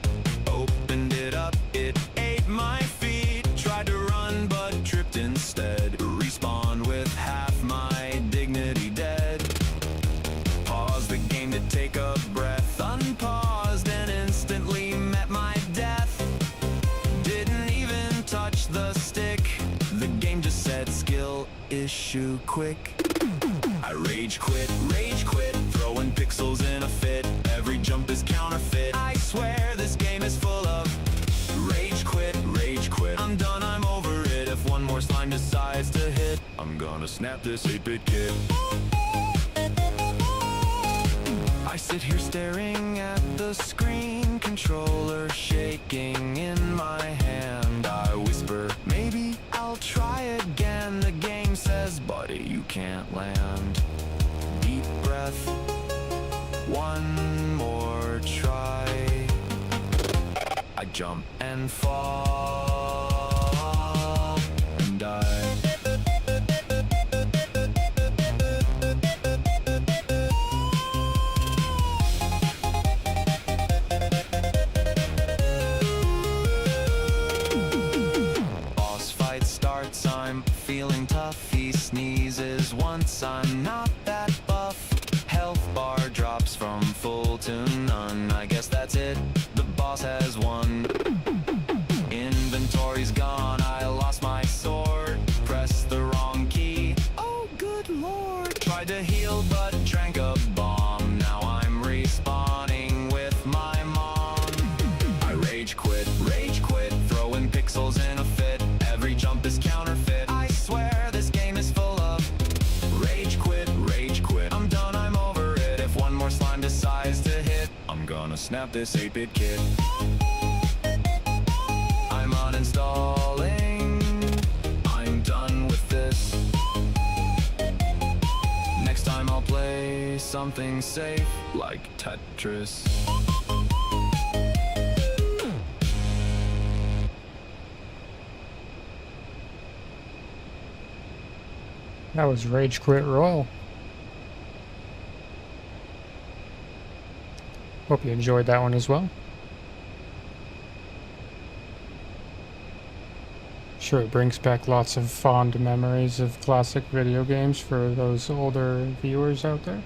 opened it up, it ate my feet, tried to run but tripped instead, respawned with half my dignity dead. Pause the game to take a breath, unpaused and instantly met my death. Didn't even touch the stick, the game just said skill issue quick. I rage quit, throwing pixels in a fit, every jump is counterfeit, I swear this game is full of rage quit, I'm done, I'm over it, if one more slime decides to hit, I'm gonna snap this 8-bit kid. I sit here staring at the screen, controller shaking in my hand. I whisper, maybe I'll try again. The game says, buddy, you can't land. Deep breath, one more try. I jump and fall and die. I'm feeling tough. He sneezes once, I'm not that buff. Health bar drops from full to none. I guess that's it, the boss has won. Inventory's gone, I lost my sword. Pressed the wrong key, oh good lord. Tried to heal but drank a bomb. Now I'm respawning with my mom. I rage quit, throwing pixels in a fit. Every jump is counterfeit, I swear this game is full of rage quit. I'm done, I'm over it. If one more slime decides to hit, I'm gonna snap this 8-bit kit. I'm uninstalling, I'm done with this. Next time I'll play something safe like Tetris. That was Rage Quit Royal. Hope you enjoyed that one as well. Sure, it brings back lots of fond memories of classic video games for those older viewers out there.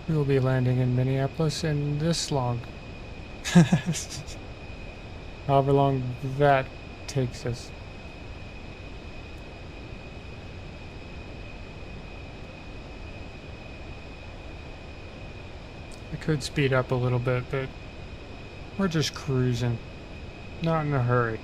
We will be landing in Minneapolis in this long. However long that takes us. I could speed up a little bit, but we're just cruising. Not in a hurry.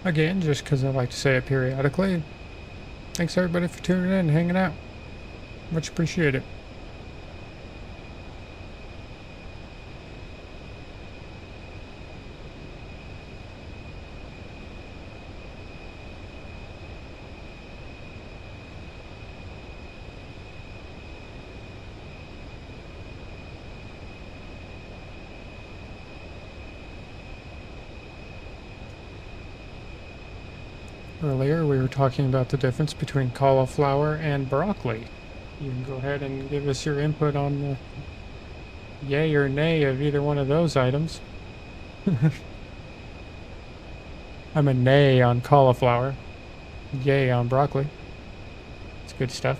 Again, just because I like to say it periodically, thanks everybody for tuning in and hanging out. Much appreciated. Earlier we were talking about the difference between cauliflower and broccoli. You can go ahead and give us your input on the yay or nay of either one of those items. I'm a nay on cauliflower, yay on broccoli. It's good stuff.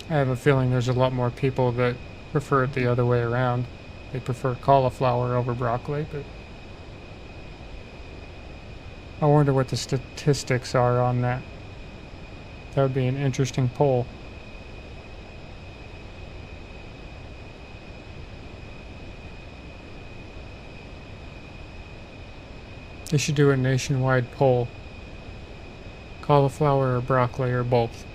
I have a feeling there's a lot more people that prefer it the other way around. They prefer cauliflower over broccoli, but I wonder what the statistics are on that. That would be an interesting poll. They should do a nationwide poll. Cauliflower or broccoli or both.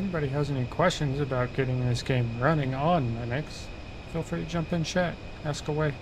anybody has any questions about getting this game running on Linux, feel free to jump in chat, ask away.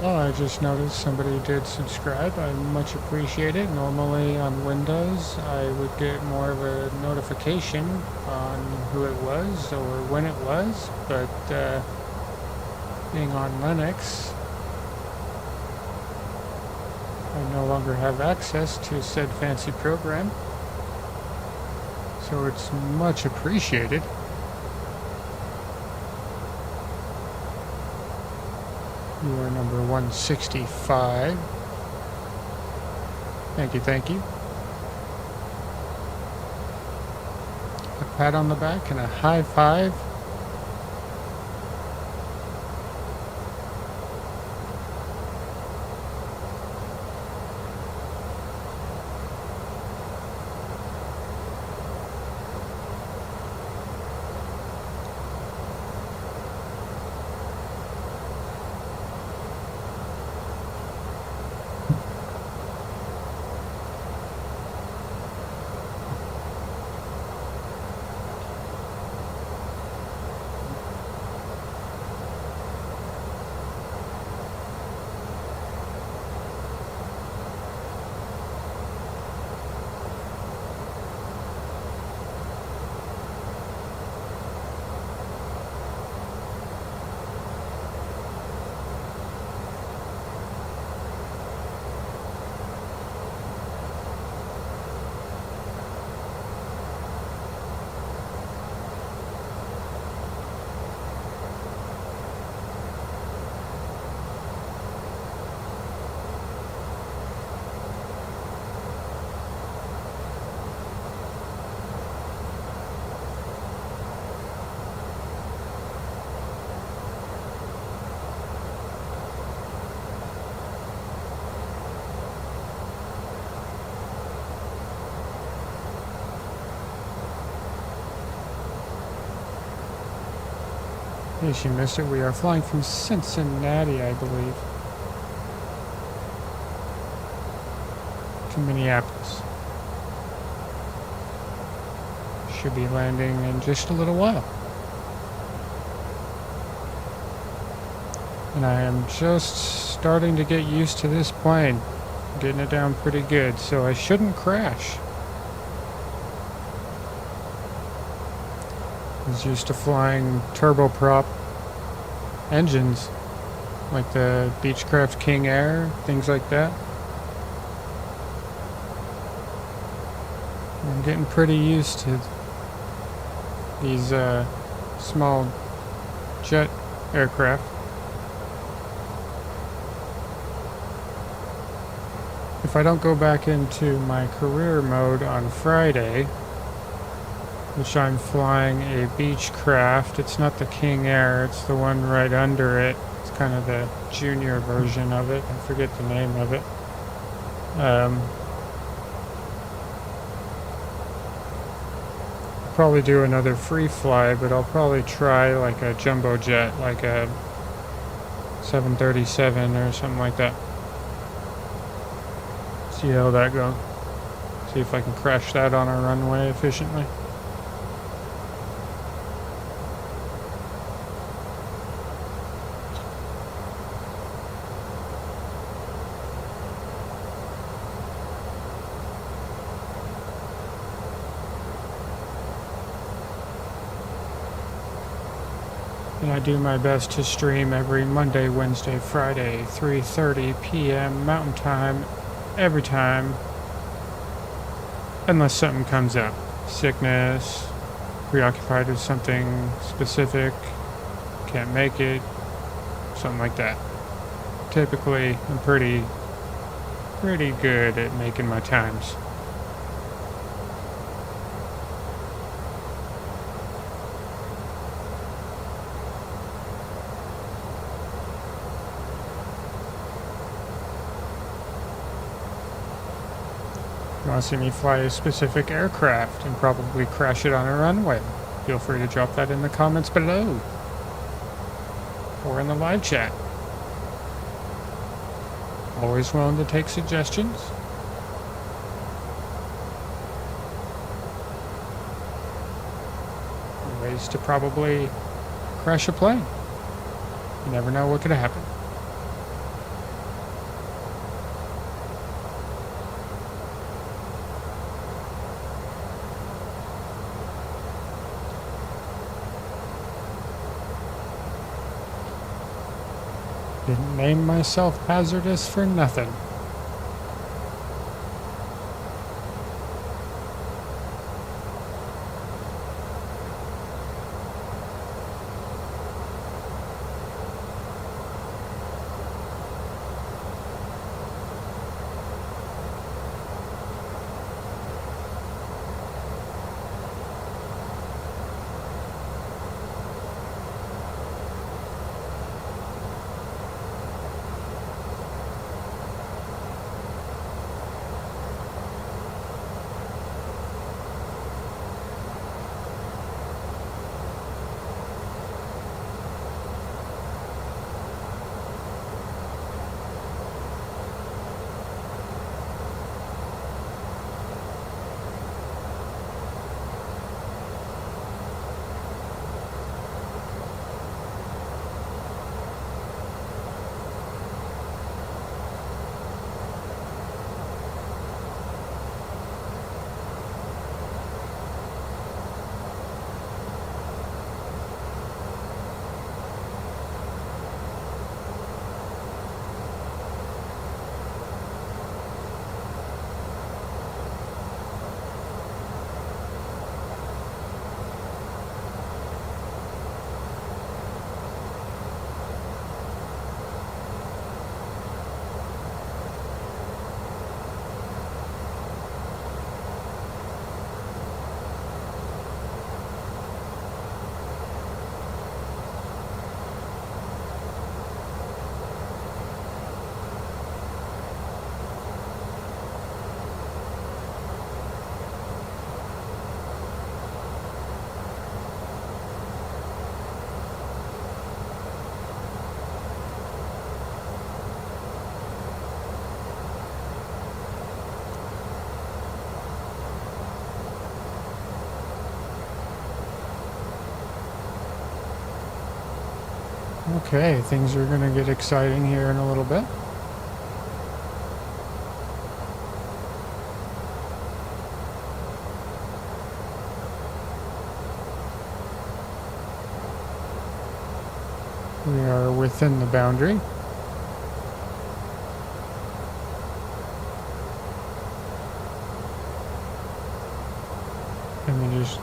Oh, I just noticed somebody did subscribe. I much appreciate it. Normally on Windows, I would get more of a notification on who it was or when it was, but being on Linux, I no longer have access to said fancy program, so it's much appreciated. You are number 165. Thank you, thank you. A pat on the back and a high five. In case you missed it, we are flying from Cincinnati, I believe, to Minneapolis. Should be landing in just a little while. And I am just starting to get used to this plane. Getting it down pretty good, so I shouldn't crash. I was used to flying turboprop engines, like the Beechcraft King Air, things like that. I'm getting pretty used to these small jet aircraft. If I don't go back into my career mode on Friday, which I'm flying a Beechcraft, it's not the King Air, it's the one right under it. It's kind of the junior version of it. I forget the name of it. Probably do another free fly, but I'll probably try like a jumbo jet, like a 737 or something like that. See how that goes. See if I can crash that on a runway efficiently. And I do my best to stream every Monday, Wednesday, Friday, 3:30 p.m. Mountain Time, every time, unless something comes up. Sickness, preoccupied with something specific, can't make it, something like that. Typically, I'm pretty good at making my times. If you want to see me fly a specific aircraft and probably crash it on a runway, feel free to drop that in the comments below or in the live chat. Always willing to take suggestions. Ways to probably crash a plane. You never know what could happen. Didn't name myself hazardous for nothing. Okay, things are gonna get exciting here in a little bit. We are within the boundary. Let me just...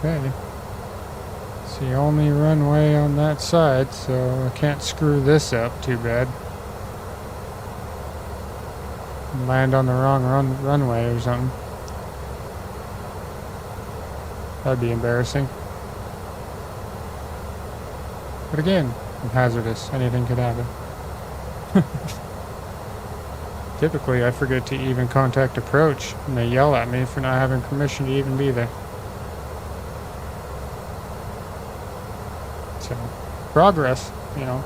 Okay. It's the only runway on that side, so I can't screw this up too bad. Land on the wrong runway or something. That'd be embarrassing. But again, I'm hazardous. Anything could happen. Typically, I forget to even contact approach, and they yell at me for not having permission to even be there. So, progress, you know.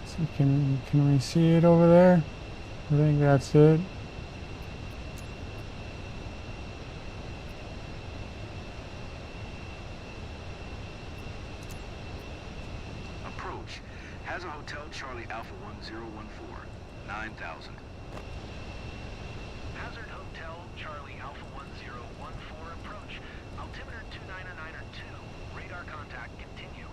So can we see it over there? I think that's it. Approach. Hazard Hotel Charlie Alpha 1014. 9,000. Hazard Hotel Charlie Alpha 1014 approach. Altimeter 299er2. Radar contact continue.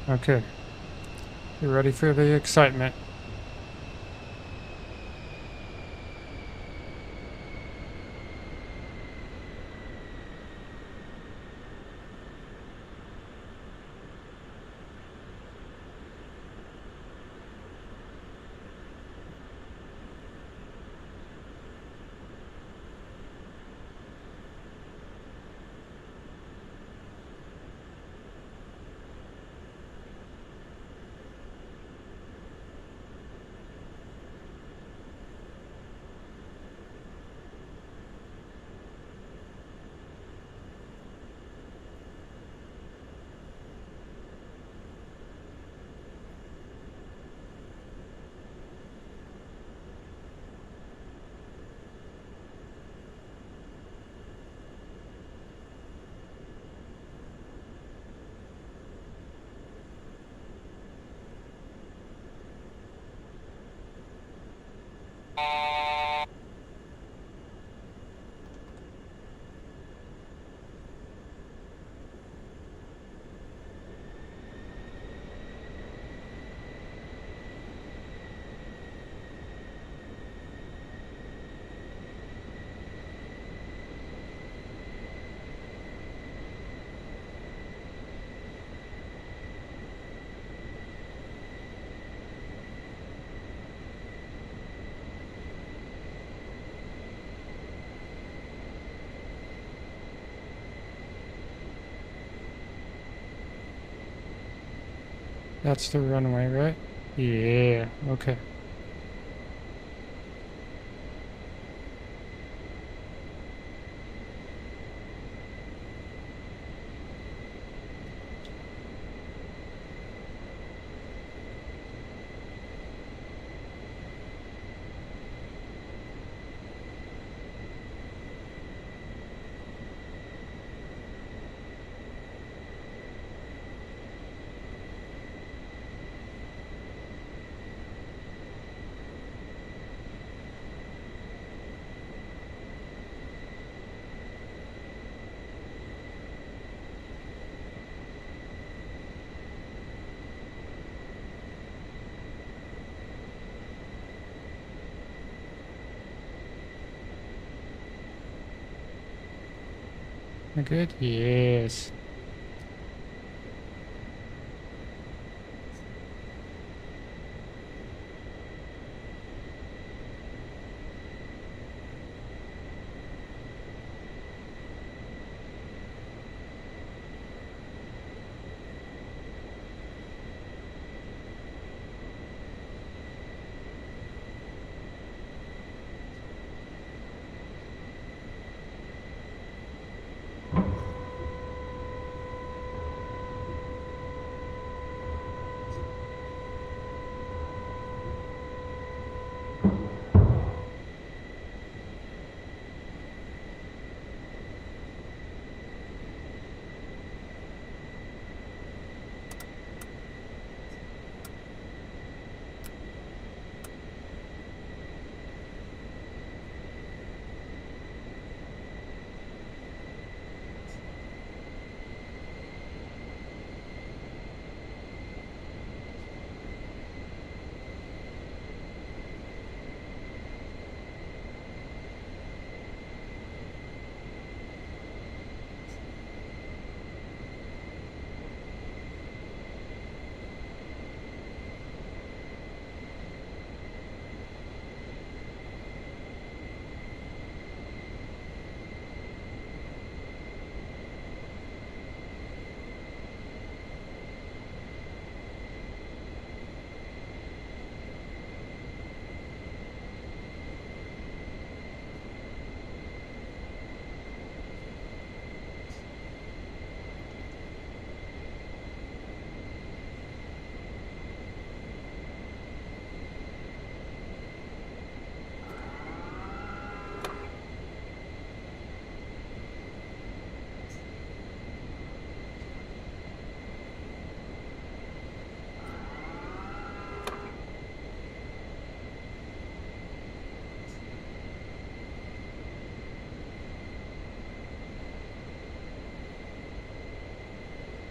Okay. You ready for the excitement? That's the runway, right? Yeah, okay. Am I good? Yes.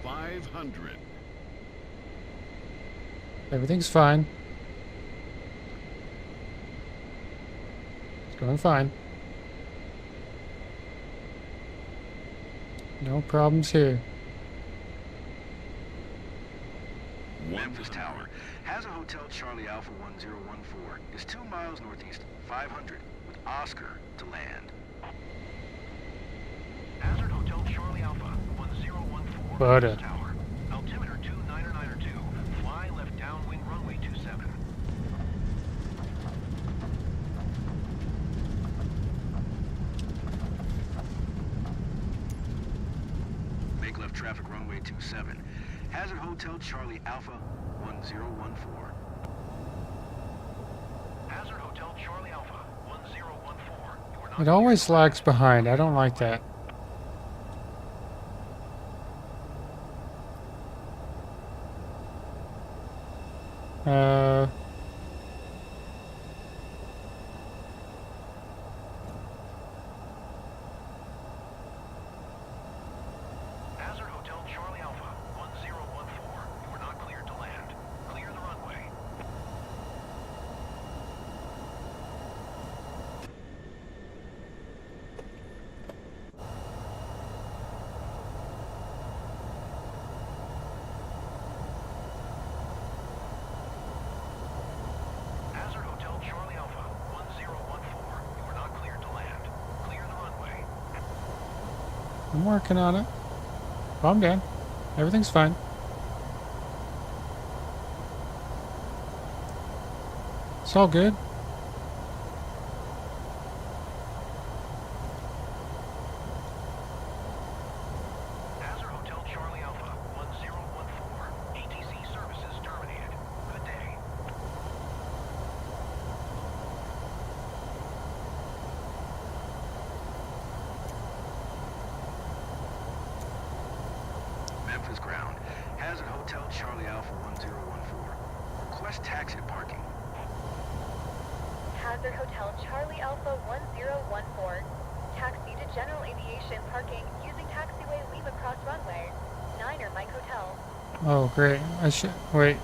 $500. Everything's fine. It's going fine. No problems here. Memphis Tower. Hazard Hotel Charlie Alpha 1014 is 2 miles northeast, 500, with Oscar to land. Hazard Hotel Charlie Alpha 1014 Butter. Memphis Tower. Altimeter 2992. Fly left downwind runway 27. Make left traffic runway 27. Hazard Hotel Charlie Alpha 1014. Hazard Hotel Charlie Alpha 1014. You are not It always lags behind. I don't like that. Hazard Hotel Charlie Alpha 1014. You are not cleared to land. Clear the runway. Hazard Hotel Charlie Alpha 1014. You are not cleared to land. Clear the runway. I'm working on it. Calm down. Everything's fine. It's all good. Hazard Hotel Charlie Alpha 1014. ATC services terminated. Good day. Memphis ground. Hazard Hotel Charlie Alpha 1014. Request taxi parking. Hazard Hotel Charlie Alpha 1014. Taxi to General Aviation parking using taxiway Lima Cross runway. 9er Mike Hotel. Oh, great. I should wait.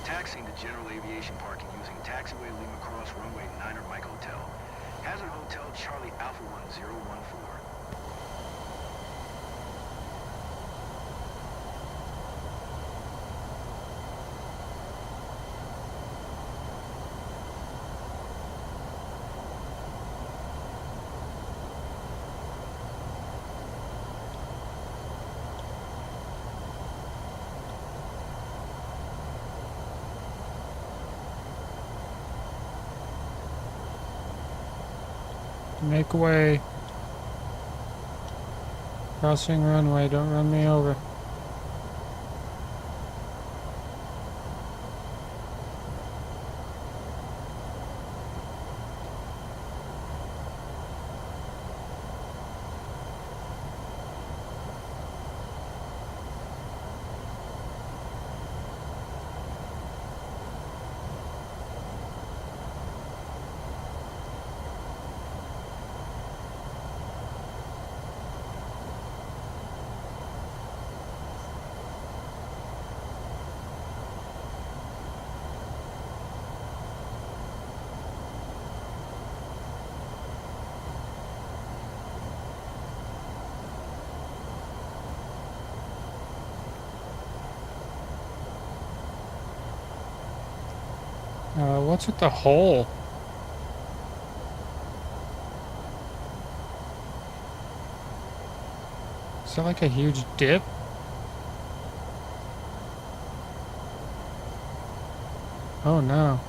Taxiing to General Aviation parking using taxiway Lima Cross runway 9er Mike Hotel. Hazard Hotel Charlie Alpha 1014. Make way. Crossing runway, don't run me over. What's with the hole? Is that like a huge dip? Oh no.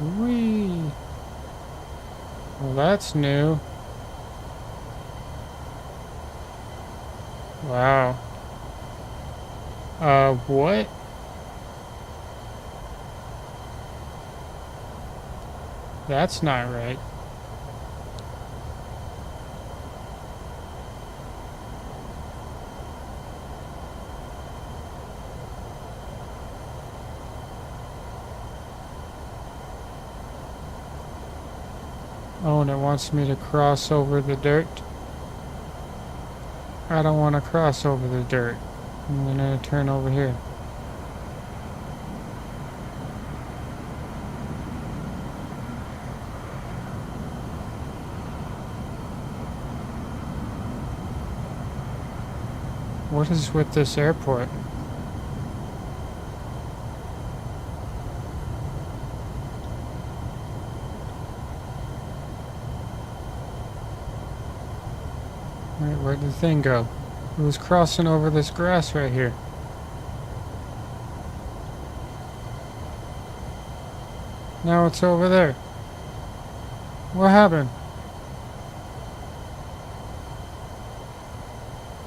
Whee! Well, that's new. Wow. What? That's not right. Oh, and it wants me to cross over the dirt. I don't want to cross over the dirt. I'm gonna turn over here. What is with this airport? Wait, where'd the thing go? It was crossing over this grass right here. Now it's over there. What happened?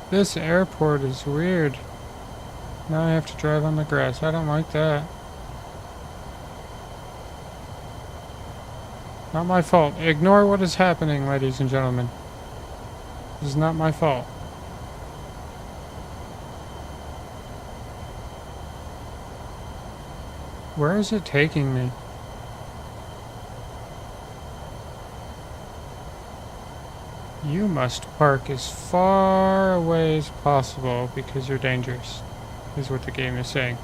This airport is weird. Now I have to drive on the grass. I don't like that. Not my fault. Ignore what is happening, ladies and gentlemen. This is not my fault. Where is it taking me? You must park as far away as possible because you're dangerous, is what the game is saying.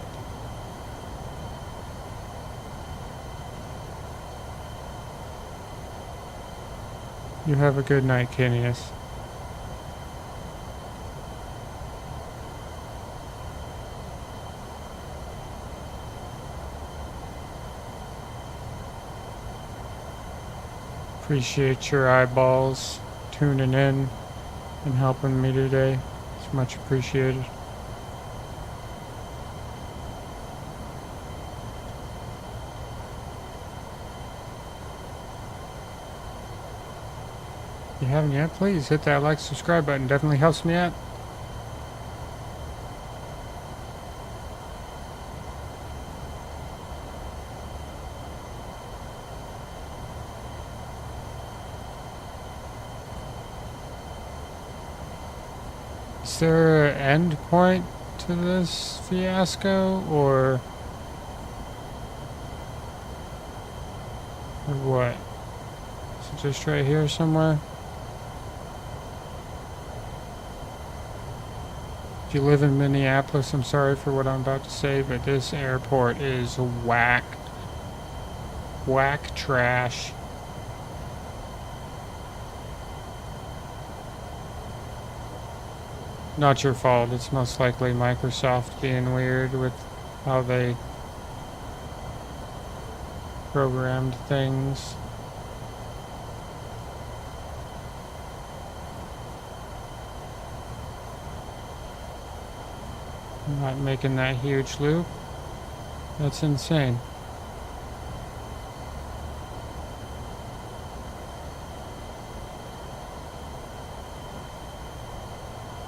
You have a good night, Kinius. Appreciate your eyeballs tuning in and helping me today. It's much appreciated. If you haven't yet, please hit that like, subscribe button. Definitely helps me out. Is there an end point to this fiasco, or what? Is it just right here somewhere? If you live in Minneapolis, I'm sorry for what I'm about to say, but this airport is whack. Whack trash. Not your fault. It's most likely Microsoft being weird with how they programmed things. Not making that huge loop. That's insane.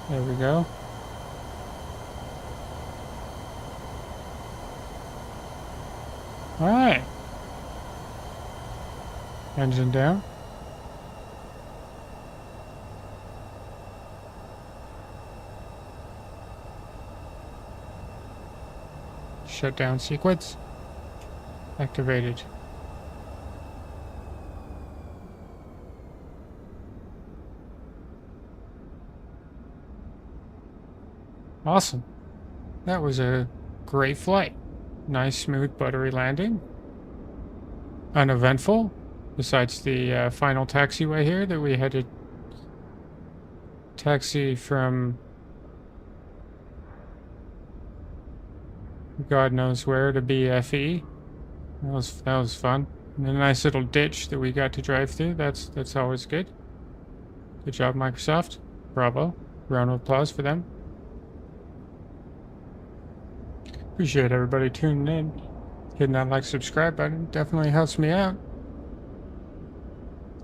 There we go. Alright. Engine down. Shutdown sequence activated. Awesome. That was a great flight. Nice, smooth, buttery landing. Uneventful, besides the final taxiway here that we had to taxi from God knows where to BFE. That was fun. And a nice little ditch that we got to drive through. That's always good. Good job, Microsoft. Bravo. Round of applause for them. Appreciate everybody tuning in. Hitting that like, subscribe button definitely helps me out.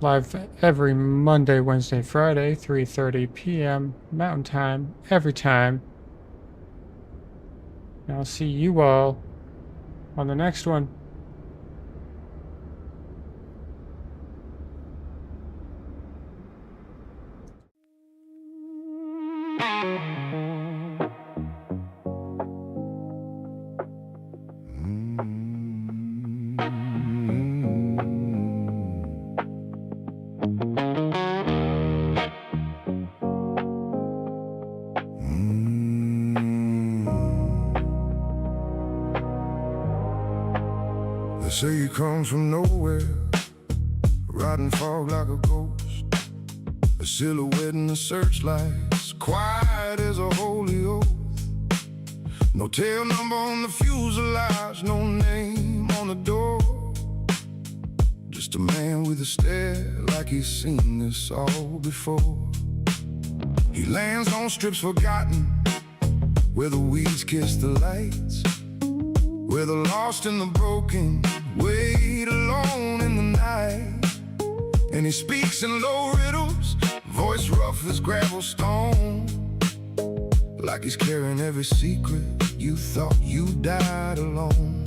Live every Monday, Wednesday, Friday, 3:30 p.m. Mountain Time, every time. And I'll see you all on the next one. They say he comes from nowhere, riding fog like a ghost, a silhouette in the searchlights, quiet as a holy oath. No tail number on the fuselage, no name on the door. Just a man with a stare like he's seen this all before. He lands on strips forgotten, where the weeds kiss the lights, where the lost and the broken wait alone in the night. And he speaks in low riddles, voice rough as gravel stone, like he's carrying every secret you thought you died alone.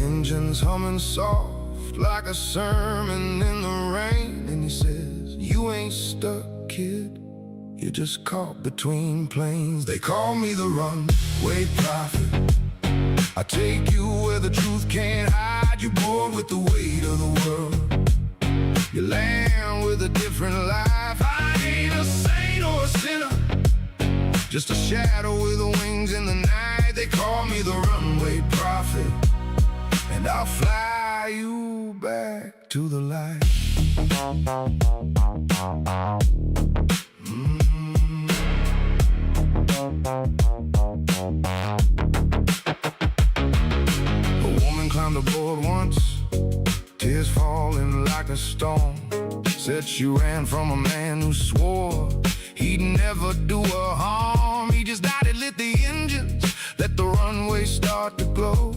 Engines humming soft like a sermon in the rain, and he says, you ain't stuck, kid, you're just caught between planes. They call me the runway prophet. I take you where the truth can't hide. You board with the weight of the world. You land with a different life. I ain't a saint or a sinner, just a shadow with wings in the night. They call me the runway prophet, and I'll fly you back to the light. A woman climbed aboard once, tears falling like a storm. Said she ran from a man who swore he'd never do her harm. He just died and lit the engines, let the runway start to glow.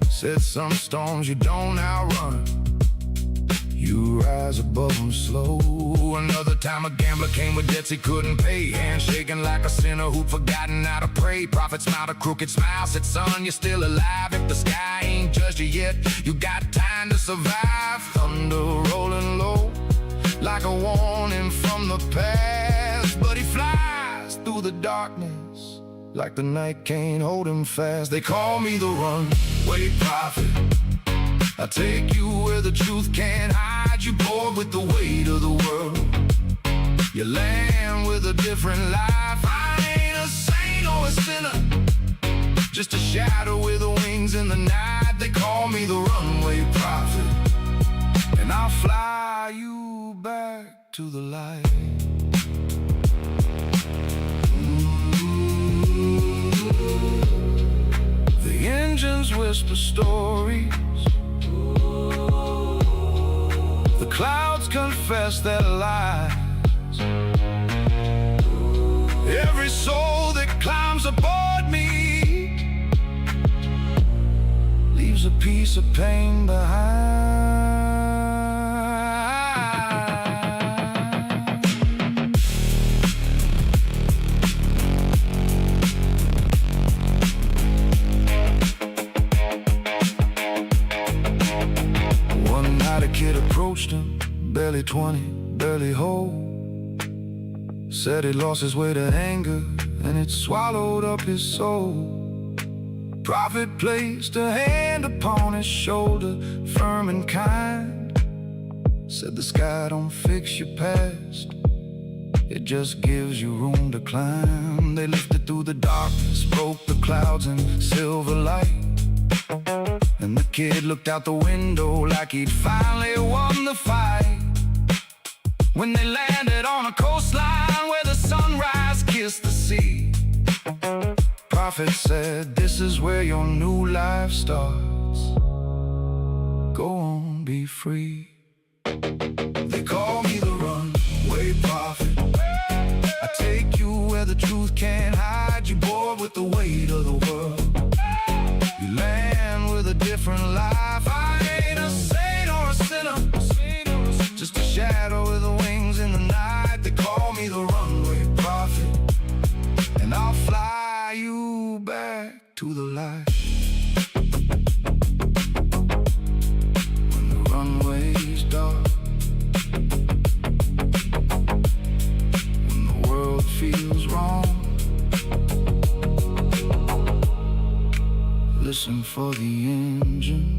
Said some storms you don't outrun, you rise above them slow. Another time a gambler came with debts he couldn't pay, hands shaking like a sinner who'd forgotten how to pray. Prophet smiled a crooked smile, said, son, you're still alive. If the sky ain't judged you yet, you got time to survive. Thunder rolling low, like a warning from the past. But he flies through the darkness, like the night can't hold him fast. They call me the runway prophet. I take you where the truth can't hide. You bored with the weight of the world, you land with a different life. I ain't a saint or a sinner, just a shadow with wings in the night. They call me the runway prophet, and I'll fly you back to the light. The engines whisper stories, the clouds confess their lies. Every soul that climbs aboard me leaves a piece of pain behind. One night a kid approached him, barely 20, barely whole. Said he lost his way to anger, and it swallowed up his soul. Prophet placed a hand upon his shoulder, firm and kind. Said the sky don't fix your past, it just gives you room to climb. They lifted through the darkness, broke the clouds in silver light. And the kid looked out the window like he'd finally won the fight. When they landed on a coastline where the sunrise kissed the sea, Prophet said, this is where your new life starts. Go on, be free. They call me the runway prophet. I take you where the truth can't hide. You bored with the weight of the world, you land with a different life. I ain't a saint or a sinner, just a shadow with the wings in the night. They call me the runway prophet, and I'll fly you back to the light. When the runway's dark, when the world feels wrong, listen for the engine